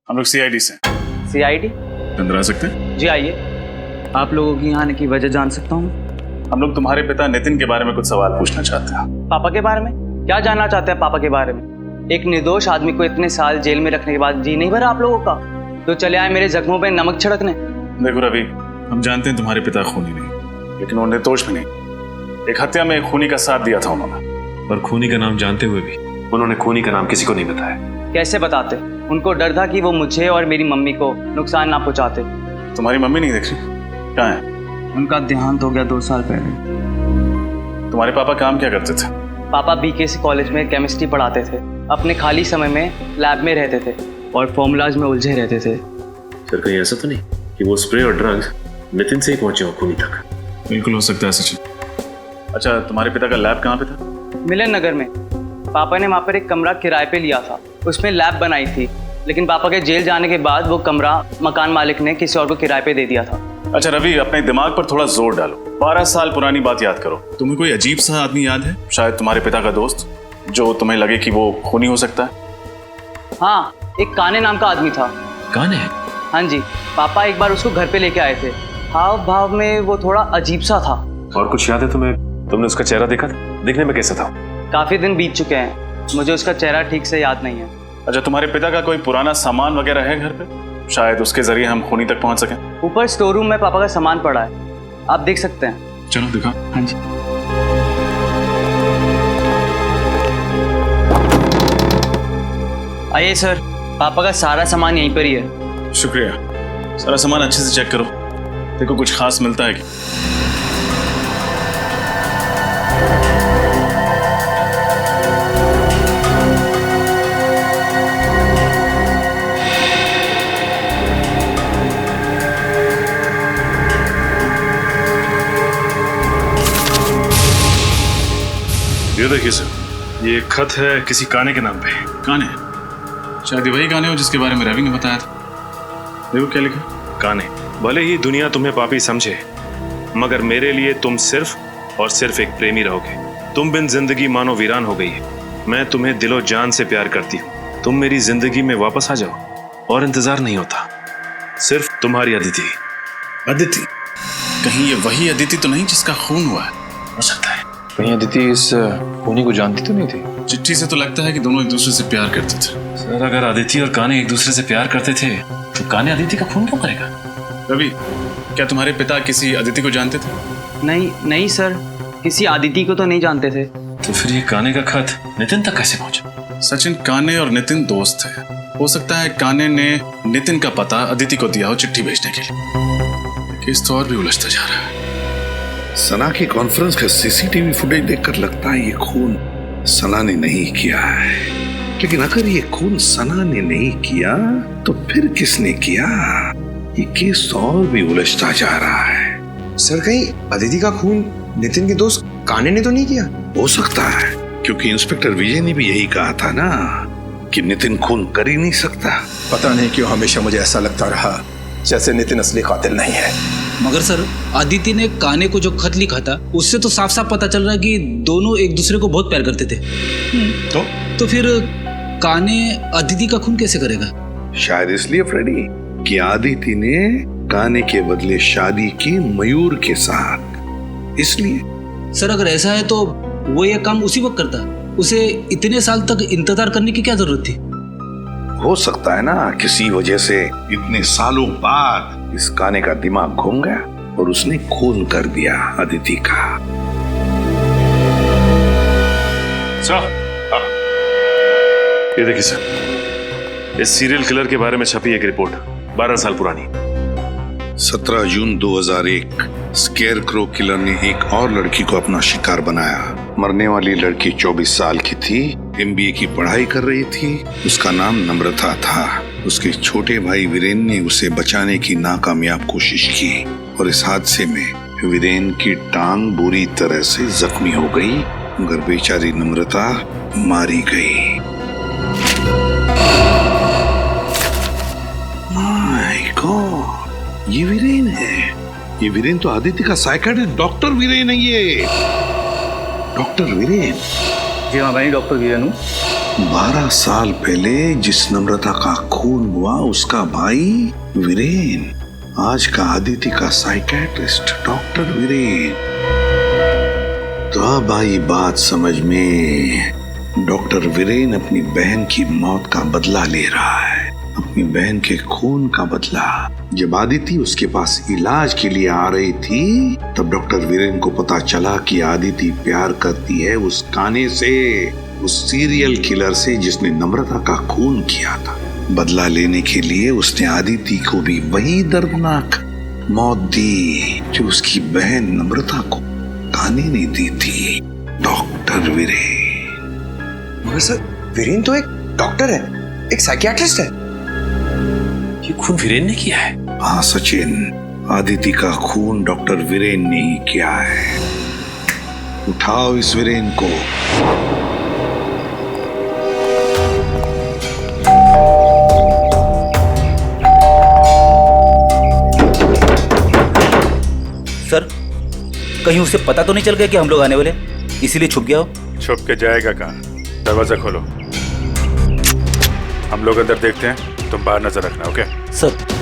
हम लोग सीआईडी से। सीआईडी? अंदर आ सकते हैं? जी आइए। आप लोगों की यहाँ आने की वजह जान सकता हूँ? हम लोग तुम्हारे पिता नितिन के बारे में कुछ सवाल पूछना चाहते हैं। पापा के बारे में? क्या जानना चाहते हैं पापा के बारे में? एक निर्दोष आदमी को इतने साल जेल में रखने के बाद जी नहीं भरा आप लोगों का? तो चले आए मेरे जख्मों पे नमक छिड़कने। देखो रवि, हम जानते हैं तुम्हारे पिता खूनी नहीं, लेकिन वो निर्दोष भी नहीं। एक हत्या में एक खूनी का साथ दिया था उन्होंने। पर खूनी का नाम जानते हुए भी उन्होंने खूनी का नाम किसी को नहीं बताया। कैसे बताते? उनको डर था कि वो मुझे और मेरी मम्मी को नुकसान ना पहुंचाते। तुम्हारी मम्मी नहीं दिख रही, कहाँ है? उनका देहांत हो गया 2 साल पहले। तुम्हारे पापा काम क्या करते थे? पापा बीकेसी कॉलेज में केमिस्ट्री पढ़ाते थे। अपने खाली समय में लैब में रहते थे और फॉर्मूलाज में उलझे रहते थे। सर कहीं ऐसा तो नहीं कि वो स्प्रे और ड्रग्स नितिन से ही पहुंचे हो खूनी तक? बिल्कुल हो सकता है सचिन। अच्छा, तुम्हारे पिता का लैब कहाँ पे था? मिलन नगर में। पापा ने वहाँ पर एक कमरा किराए पे लिया था, उसमें लैब बनाई थी, लेकिन पापा के जेल जाने के बाद वो कमरा मकान मालिक ने किसी और को किराए पे दे दिया था। अच्छा रवि, अपने दिमाग पर थोड़ा जोर डालो। 12 साल पुरानी बात याद करो। तुम्हें कोई अजीब सा आदमी याद है, शायद तुम्हारे पिता का दोस्त, जो तुम्हें लगे कि वो खूनी हो सकता है? हाँ, एक काने नाम का आदमी था। काने? हाँ जी, पापा एक बार उसको घर पे लेके आए थे। हाव भाव में वो थोड़ा अजीब सा था। और कुछ याद है तुम्हें? तुमने उसका चेहरा देखा था? दिखने में कैसा था? काफी दिन बीत चुके हैं, मुझे उसका चेहरा ठीक से याद नहीं है। अच्छा, तुम्हारे पिता का कोई पुराना सामान वगैरह है घर पे? शायद उसके जरिए हम खूनी तक पहुंच सकें। ऊपर स्टोर रूम में पापा का सामान पड़ा है, आप देख सकते हैं। चलो दिखा। हाँ जी। आइए सर, पापा का सारा सामान यहीं पर ही है। शुक्रिया। सारा सामान अच्छे से चेक करो, देखो कुछ खास मिलता है कि? ये देखिए सर, ये खत है किसी काने के नाम पे। काने? शायद वही काने हो जिसके बारे में रवि ने बताया था। देखो क्या लिखा। काने, भले ही दुनिया तुम्हें पापी समझे, मगर मेरे लिए तुम सिर्फ और सिर्फ एक प्रेमी रहोगे। तुम बिन जिंदगी मानो वीरान हो गई है। मैं तुम्हें दिलो जान से प्यार करती हूँ। तुम मेरी जिंदगी में वापस आ जाओ और इंतजार नहीं होता। सिर्फ तुम्हारी अदिति। अदिति? कहीं ये वही अदिति तो नहीं जिसका खून हुआ है? हो सकता है। कहीं अदिति इस खूनी को जानती तो नहीं थी? चिट्ठी से तो लगता है कि दोनों एक दूसरे से प्यार करते थे। सर अगर अदिति और काने एक दूसरे से प्यार करते थे तो काने अदिति का खून क्यों करेगा? रवि, क्या तुम्हारे पिता किसी अदिति को जानते थे? नहीं नहीं सर, किसी अदिति को तो नहीं जानते थे। तो फिर ये काने का खत नितिन तक कैसे पहुंचा? सचिन, काने और नितिन दोस्त थे। हो सकता है काने ने नितिन का पता अदिति को दिया हो चिट्ठी भेजने के लिए। केस तो और भी उलझता जा रहा है। सना की कॉन्फ्रेंस का सीसीटीवी फुटेज देखकर लगता है ये खून सना ने नहीं किया है। लेकिन अगर ये खून सना ने नहीं किया तो फिर किसने किया? ये केस और भी उलझता जा रहा है। सर, कहीं अदिति का खून नितिन के दोस्त काने ने तो नहीं किया? हो सकता है, क्योंकि इंस्पेक्टर विजय ने भी यही कहा था ना कि नितिन खून कर ही नहीं सकता। पता नहीं क्यों हमेशा मुझे ऐसा लगता रहा जैसे नितिन असली कातिल नहीं है। मगर सर, आदित्य ने काने को जो खत लिखा था उससे तो साफ साफ पता चल रहा है कि दोनों एक दूसरे को बहुत प्यार करते थे। तो फिर काने अदिति का खून कैसे करेगा? शायद इसलिए फ्रेडी कि आदिति ने काने के बदले शादी की मयूर के साथ, इसलिए। सर, अगर ऐसा है तो वो ये काम उसी वक्त करता, उसे इतने साल तक इंतजार करने की क्या जरूरत थी? हो सकता है ना किसी वजह से इतने सालों बाद इस काने का दिमाग घूम गया और उसने खून कर दिया अदिति का। सर, ये देखिए सर, इस सीरियल किलर के बारे में छपी एक रिपोर्ट 12 साल पुरानी। 17 जून 2001 स्केयर क्रो किलर ने एक और लड़की को अपना शिकार बनाया। मरने वाली लड़की 24 साल की थी, MBA की पढ़ाई कर रही थी। उसका नाम नम्रता था। उसके छोटे भाई वीरेन ने उसे बचाने की नाकामयाब कोशिश की और इस हादसे में वीरेन की टांग बुरी तरह से जख्मी हो गई, मगर बेचारी नम्रता मारी गई। माय गॉड, ये वीरेन है। ये वीरेन तो आदित्य का साइकियाट्रिस्ट डॉक्टर वीरेन है। ये डॉक्टर वीरेन? जी हाँ, मैं डॉक्टर वीरेन हूँ। 12 साल पहले जिस नम्रता का खून हुआ उसका भाई वीरेन, आज का आदित्य का साइकियाट्रिस्ट डॉक्टर वीरेन। तो अब आई बात समझ में। डॉक्टर वीरेन अपनी बहन की मौत का बदला ले रहा है, अपनी बहन के खून का बदला। जब आदिति उसके पास इलाज के लिए आ रही थी तब डॉक्टर वीरेन को पता चला कि आदिति प्यार करती है उस काने से, उस सीरियल किलर से जिसने नम्रता का खून किया था। बदला लेने के लिए उसने आदिति को भी वही दर्दनाक मौत दी जो उसकी बहन नम्रता को काने ने दी थी। डॉक्टर वीरेन। मगर सर, वीरेन तो एक डॉक्टर है, एक साइकियाट्रिस्ट है। ये खून वीरेन ने किया है? हाँ सचिन, आदिति का खून डॉक्टर वीरेन ने ही किया है। उठाओ इस वीरेन को। सर, कहीं उसे पता तो नहीं चल गया कि हम लोग आने वाले, इसीलिए छुप गया हो? छुप के जाएगा कहाँ? दरवाजा खोलो, हम लोग अंदर देखते हैं, तुम बाहर नजर रखना। Okay sir.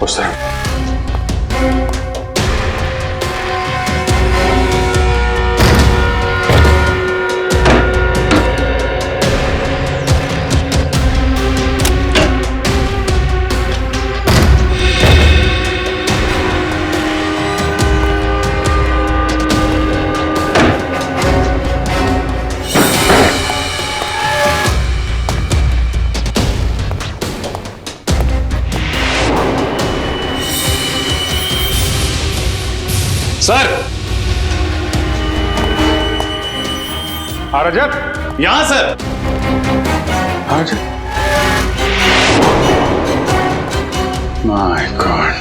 उस तरह। सर, रजत, यहां सर। माय गॉड,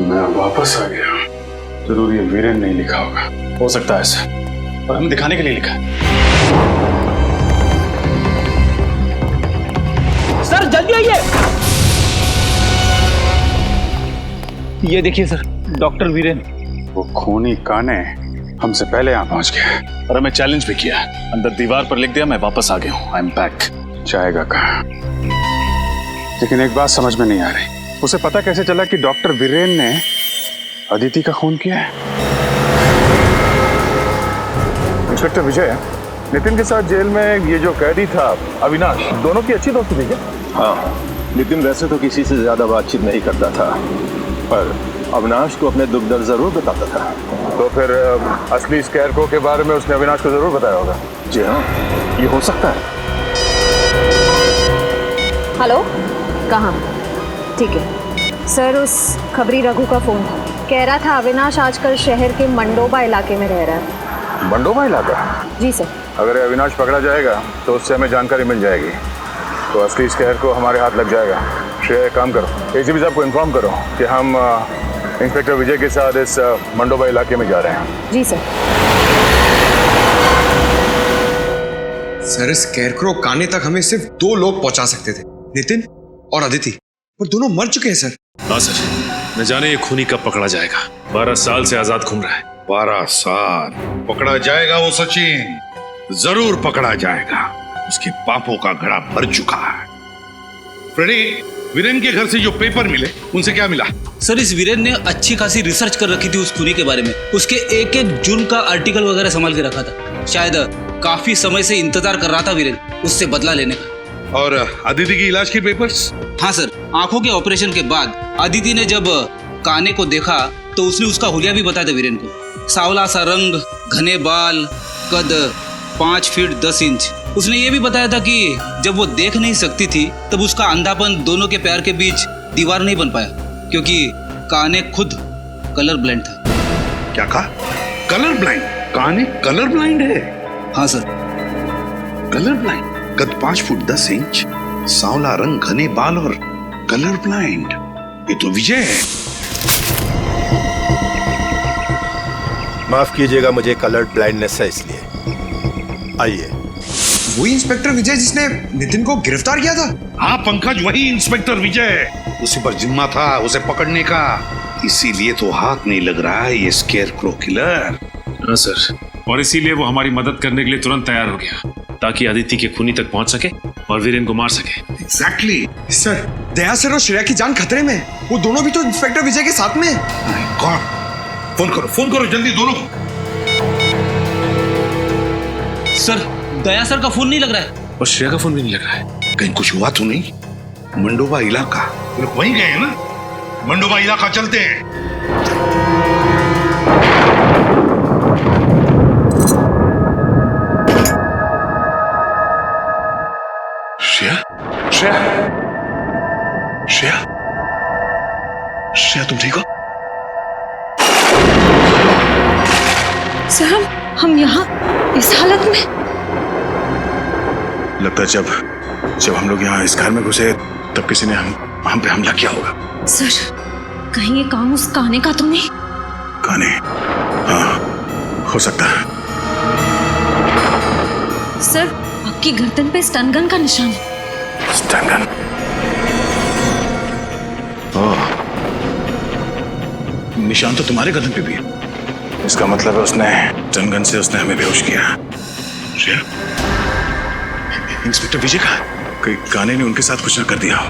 मैं वापस आ गया। जरूर ये वीरेन नहीं लिखा होगा, हो सकता है सर, और हमें दिखाने के लिए लिखा है। सर जल्दी आइए। ये देखिए सर, डॉक्टर वीरेन। वो खूनी काने हमसे पहले यहाँ पहुंच गया और हमें चैलेंज भी किया। अंदर दीवार पर लिख दिया, मैं वापस आ गया हूँ, आई एम बैक। जाएगा कहाँ? लेकिन एक बात समझ में नहीं आ रही, उसे पता कैसे चला कि डॉक्टर वीरेन ने अदिति का खून किया है? इंस्पेक्टर विजय, नितिन के साथ जेल में ये जो कैदी था अविनाश, दोनों की अच्छी दोस्ती थी क्या? हाँ, नितिन वैसे तो किसी से ज्यादा बातचीत नहीं करता था, पर अविनाश को अपने दुख दर्द जरूर बताता था। तो फिर असली स्कैरक्रो के बारे में उसने अविनाश को जरूर बताया होगा। जी हाँ, ये हो सकता है। हेलो, कहाँ? ठीक है सर, उस खबरी रघु का फोन था। कह रहा था अविनाश आजकल शहर के मंडोबा इलाके में रह रहा है। मंडोबा इलाका? जी सर। अगर अविनाश पकड़ा जाएगा तो उससे हमें जानकारी मिल जाएगी, तो असली स्कैर को हमारे हाथ लग जाएगा। श्रेया, काम करो, एसीपी साहब को इन्फॉर्म करो कि हम इंस्पेक्टर विजय के साथ इस मंडोबा इलाके में जा रहे हैं। जी सर। सर, स्कैरक्रो काने तक हमें सिर्फ 2 लोग पहुंचा सकते थे, नितिन और अदिति, पर दोनों मर चुके हैं सर। हाँ सर, न जाने ये खूनी कब पकड़ा जाएगा। 12 साल से आजाद घूम रहा है। 12 साल पकड़ा जाएगा वो सचिन, जरूर पकड़ा जाएगा। उसके पापों का घड़ा भर चुका है। फ्रेडी, वीरेन के घर से जो पेपर मिले उनसे क्या मिला? सर, इस वीरेन ने अच्छी खासी रिसर्च कर रखी थी उस खूनी के बारे में। उसके एक एक जुर्म का आर्टिकल वगैरह संभाल के रखा था। शायद काफी समय से इंतजार कर रहा था वीरेन उससे बदला लेने का। और अदिति की इलाज के पेपर्स? हाँ सर, आंखों के ऑपरेशन के बाद अदिति ने जब काने को देखा तो उसने उसका हुलिया भी बताया था वीरेन को। सांवला सा रंग, घने बाल, कद 5 फीट 10 इंच। उसने ये भी बताया था कि जब वो देख नहीं सकती थी तब उसका अंधापन दोनों के पैर के बीच दीवार नहीं बन पाया, क्योंकि काने खुद कलर ब्लाइंड था। क्या कहा? Colour blind? काने कलर ब्लाइंड है? हाँ सर। कलर ब्लाइंड, कद 5 फुट 10 इंच, सांवला रंग, घने बाल और कलर ब्लाइंड। ये तो विजय है। माफ कीजिएगा, मुझे कलर ब्लाइंडनेस है इसलिए। आइए। वही इंस्पेक्टर विजय जिसने नितिन को गिरफ्तार किया था? हाँ पंकज, वही इंस्पेक्टर विजय। उसी पर जिम्मा था उसे पकड़ने का, इसीलिए तो हाथ नहीं लग रहा है ये स्केयरक्रो किलर। हाँ सर, और इसीलिए वो हमारी मदद करने के लिए तुरंत तैयार हो गया, ताकि अदिति के खूनी तक पहुंच सके और वीरेन को मार सके। एग्जैक्टली। सर, दया सर और श्रेया की जान खतरे में। वो दोनों भी तो इंस्पेक्टर विजय के साथ में। फोन करो जल्दी दोनों को। सर, दया सर का फोन नहीं लग रहा है और श्रेया का फोन भी नहीं लग रहा है। कहीं कुछ हुआ तो नहीं? मंडोबा इलाका, लोग वहीं गए हैं ना? मंडोबा इलाका चलते हैं। श्रेया, श्रेया, श्रेया, श्रेया, तुम ठीक हो? सर, हम यहाँ इस हालत में? लगता है जब हम लोग यहाँ इस घर में घुसे तब किसी ने हम पे हमला किया होगा। सर, कहीं ये काम उस काने का तो नहीं? काने? हाँ, हो सकता है। सर, आपकी गर्दन पे स्टन गन का निशान है। Stun gun? ओह, निशान तो तुम्हारे गर्दन पे भी है। इसका मतलब है उसने स्टन गन से उसने हमें बेहोश किया। श्रेया, इंस्पेक्टर विजय का कहीं काने ने उनके साथ कुछ ना कर दिया हो।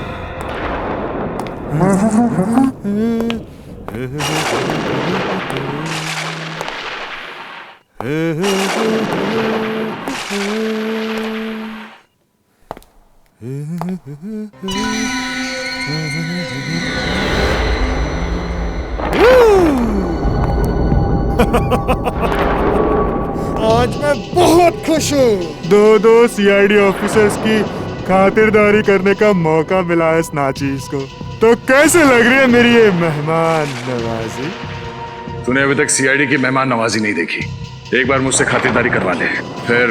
आज मैं बहुत खुश हूँ। दो सीआईडी ऑफिसर्स की खातिरदारी करने का मौका मिला है इस नाचीज को। तो कैसे लग रही है मेरी ये मेहमान नवाजी? तूने अभी तक सीआईडी की मेहमान नवाजी नहीं देखी। एक बार मुझसे खातिरदारी करवा ले, फिर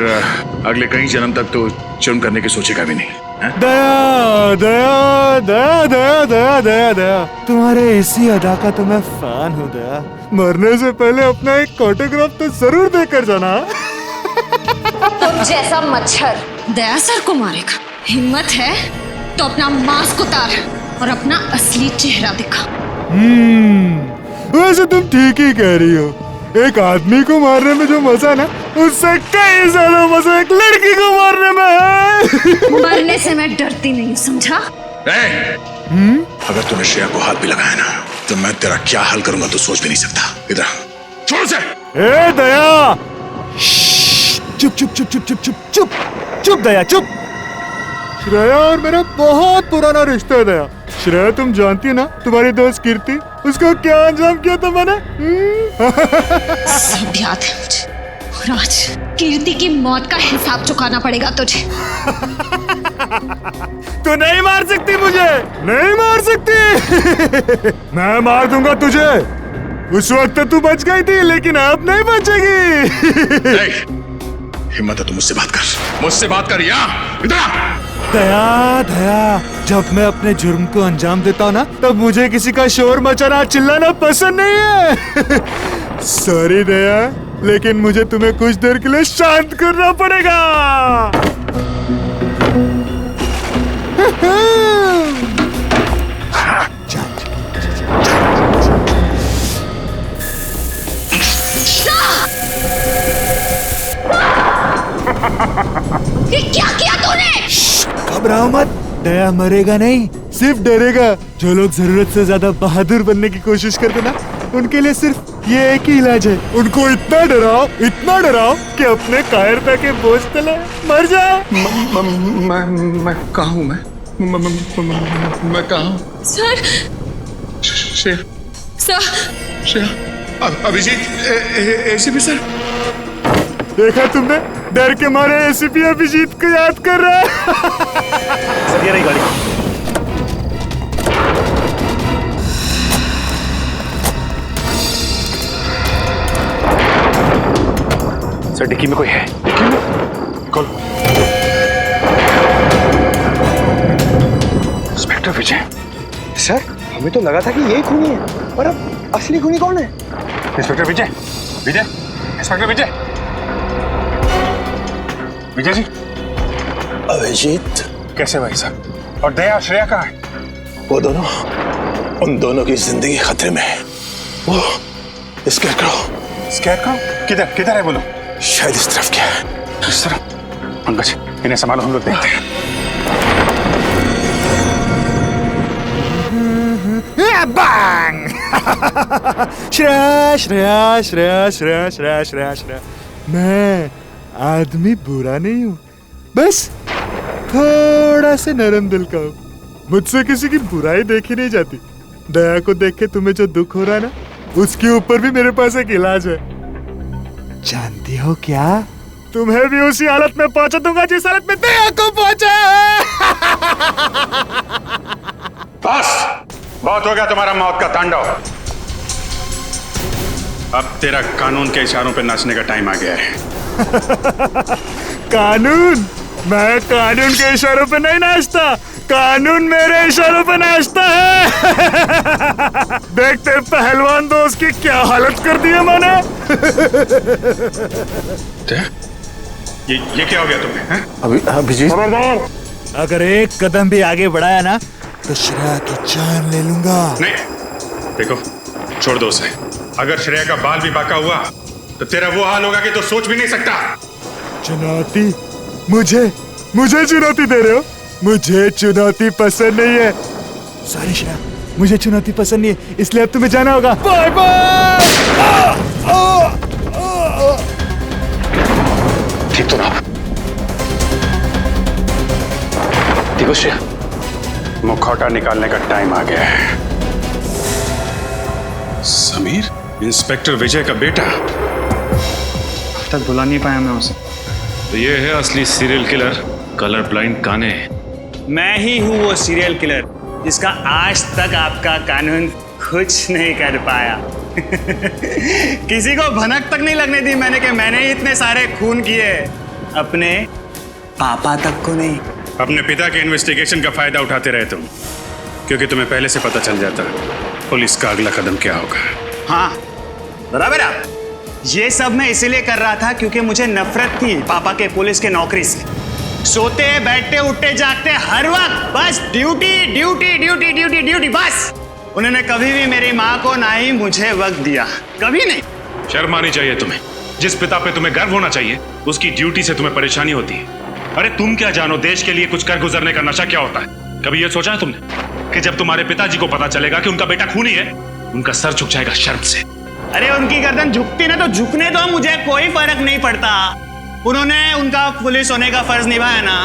अगले कई जन्म तक तो जुर्म करने की सोचेगा भी नहीं। दया दया दया दया दया दया दया, तुम्हारे इसी अदा का तो मैं फैन हूँ दया। मरने से पहले अपना एक ऑटोग्राफ तो जरूर देकर जाना। तुम जैसा मच्छर दया सर को मारेगा, हिम्मत है तो अपना मास्क उतार और अपना असली चेहरा दिखा। वैसे तुम ठीक ही कह रही हो। एक आदमी को मारने में जो मजा ना, उससे कई ज्यादा मजा एक लड़की को मारने में है। मरने से मैं डरती नहीं, समझा? अगर तूने श्रेया को हाथ भी लगाया ना, तो मैं तेरा क्या हाल करूंगा तो सोच भी नहीं सकता। इधर छोड़ से। ए दया, चुप चुप चुप चुप चुप चुप चुप चुप दया चुप। श्रेया और मेरा बहुत पुराना रिश्ता है दया। श्रेया तुम जानती है ना तुम्हारी दोस्त कीर्ति, उसको क्या अंजाम किया था मैंने? सब याद है मुझे। और आज कीर्ति की मौत का हिसाब चुकाना पड़ेगा तुझे। तू नहीं मार सकती मुझे, नहीं मार सकती। मैं मार दूंगा तुझे। उस वक्त तू बच गई थी लेकिन अब नहीं बचेगी। हिम्मत है तो मुझसे बात कर, मुझसे बात कर। यहाँ इधर आ। दया दया, जब मैं अपने जुर्म को अंजाम देता हूँ ना तब मुझे किसी का शोर मचाना चिल्लाना पसंद नहीं है। सॉरी दया, लेकिन मुझे तुम्हें कुछ देर के लिए शांत करना पड़ेगा। ये क्या किया तूने? घबराओ मत, दया मरेगा नहीं, सिर्फ डरेगा। जो लोग जरूरत से ज्यादा बहादुर बनने की कोशिश करते ना, उनके लिए सिर्फ ये एक ही इलाज है। उनको इतना डराओ कि अपने कायरता के बोझ तले मर जाए। मैं कहाँ हूँ? मैं कहाँ हूँ? Sir. Shreya, Abhijeet, ACP sir. देखा तुमने, डर के मारे एसीपी अभिजीत को याद कर रहा है। ये रही गाड़ी। सर डिक्की में कोई है। डिक्की में? कौन? इंस्पेक्टर विजय। सर हमें तो लगा था कि यही खूनी है, पर अब असली खूनी कौन है? इंस्पेक्टर विजय, इंस्पेक्टर विजय जी। अभिजीत कैसे भाई साहब? और दया श्रेया कहाँ है? वो दोनों, उन दोनों की जिंदगी खतरे में है। वो स्केरक्रो किधर है बोलो? शायद इस तरफ क्या है। इस तरफ? पंकज इन्हें संभालो, हम लोग देखते हैं। बैंग। श्रेया, मैं आदमी बुरा नहीं हूँ, बस थोड़ा से नरम दिल का हूँ। मुझसे किसी की बुराई देखी नहीं जाती। दया को देख के तुम्हें जो दुख हो रहा है ना, उसके ऊपर भी मेरे पास एक इलाज है। जानती हो क्या, तुम्हें भी उसी हालत में पहुंचा दूंगा जिस हालत में दया को पहुंचा है। बस बहुत हो गया तुम्हारा मौत का तांडव। अब तेरा कानून के इशारों पे नाचने का टाइम आ गया है। कानून? मैं कानून के इशारों पे नहीं नाचता, कानून मेरे इशारों पे नाचता है। देखते पहलवान दोस्त की क्या हालत कर दी है मैंने। ये क्या हो गया तुम्हें? अभिजीत, अगर एक कदम भी आगे बढ़ाया ना तो श्रेया की जान ले लूंगा। नहीं, देखो छोड़ दो उसे। अगर श्रेया का बाल भी बाका हुआ तो तेरा वो हाल होगा कि तो सोच भी नहीं सकता। चुनौती? मुझे चुनौती दे रहे हो? मुझे चुनौती पसंद नहीं है। सॉरी श्रेया, मुझे चुनौती पसंद नहीं है, इसलिए अब तुम्हें जाना होगा। Bye bye. ठीक तो ना? ठीक हो श्रेया? मुखौटा निकालने का टाइम आ गया है। समीर, इंस्पेक्टर विजय का बेटा? अब तक बुला नहीं पाया मैं उसे। तो ये है असली सीरियल किलर, कलर ब्लाइंड काने। मैं ही हूँ वो सीरियल किलर जिसका आज तक आपका कानून कुछ नहीं कर पाया। किसी को भनक तक नहीं लगने दी मैंने कि मैंने ही इतने सारे खून किए, अपने पापा तक को नहीं। अपने पिता के इन्वेस्टिगेशन का फायदा उठाते रहे तुम, क्योंकि तुम्हें पहले से पता चल जाता पुलिस का अगला कदम क्या होगा। हाँ बराबर। ये सब मैं इसीलिए कर रहा था क्योंकि मुझे नफरत थी पापा के पुलिस के नौकरी से। सोते बैठते उठते जागते हर वक्त बस duty duty duty duty duty, बस। उन्होंने कभी भी मेरी माँ को ना ही मुझे वक्त दिया, कभी नहीं। शर्म आनी चाहिए तुम्हें। जिस पिता पे तुम्हें गर्व होना चाहिए उसकी ड्यूटी से तुम्हें परेशानी होती है। अरे तुम क्या जानो देश के लिए कुछ कर गुजरने का नशा क्या होता है? कभी ये सोचा है तुमने कि जब तुम्हारे पिताजी को पता चलेगा कि उनका बेटा खूनी है, उनका सर झुक जाएगा शर्म से? अरे उनकी गर्दन झुकती ना तो झुकने दो, मुझे कोई फर्क नहीं पड़ता। उन्होंने उनका पुलिस होने का फर्ज निभाया ना,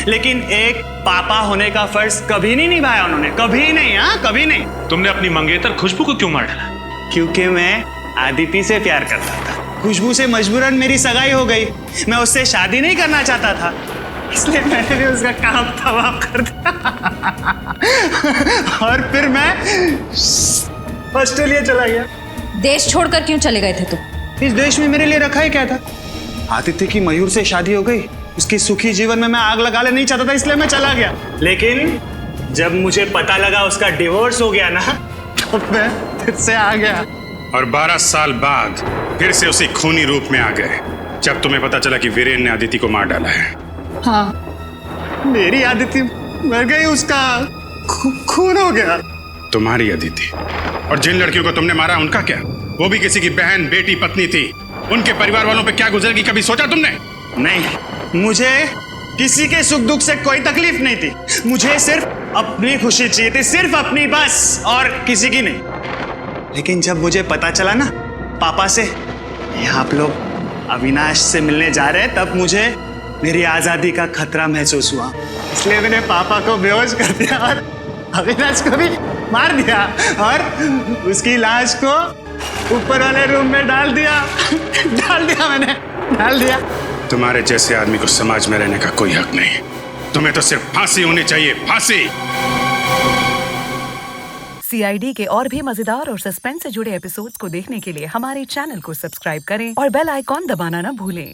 लेकिन एक पापा होने का फर्ज कभी नहीं निभाया उन्होंने, कभी नहीं। हाँ, कभी नहीं। तुमने अपनी मंगेतर खुशबू को क्यों मार डाला? क्योंकि मैं आदिति से प्यार करता था। खुशबू से मजबूरन मेरी सगाई हो गई। मैं उससे शादी नहीं करना चाहता था, इसलिए मैंने भी उसका काम तमाम कर दिया। और फिर मैं ऑस्ट्रेलिया चला गया। देश छोड़कर क्यों चले गए थे तुम? इस देश में मेरे लिए रखा ही क्या था? आदित्य की मयूर से शादी हो गई, उसकी सुखी जीवन में मैं आग लगा ले नहीं चाहता था, इसलिए मैं चला गया। लेकिन जब मुझे पता लगा उसका डिवोर्स हो गया ना, तो मैं फिर से आ गया। और 12 साल बाद फिर से उसी खूनी रूप में आ गए, जब तुम्हें पता चला कि वीरेन ने अदिति को मार डाला है। हाँ, मेरी आदिति मर गई, उसका खून हो गया। तुम्हारी अदिति? और जिन लड़कियों को तुमने मारा उनका क्या? वो भी किसी की बहन, बेटी, पत्नी थी। उनके परिवार वालों पे क्या गुजरेगी, कभी सोचा तुमने? नहीं, मुझे किसी के सुख दुख से कोई तकलीफ नहीं थी। मुझे सिर्फ अपनी खुशी चाहिए थी, सिर्फ अपनी, बस, और किसी की नहीं। लेकिन जब मुझे पता चला ना पापा से आप लोग अविनाश से मिलने जा रहे हैं, तब मुझे मेरी आजादी का खतरा महसूस हुआ। इसलिए मैंने पापा को बेहोश कर दिया और अविनाश को भी मार दिया, और उसकी लाश को ऊपर वाले रूम में डाल दिया। मैंने डाल दिया। तुम्हारे जैसे आदमी को समाज में रहने का कोई हक नहीं। तुम्हें तो सिर्फ फांसी होनी चाहिए, फांसी। CID के और भी मजेदार और सस्पेंस से जुड़े एपिसोड्स को देखने के लिए हमारे चैनल को सब्सक्राइब करें और बेल आइकॉन दबाना ना भूलें।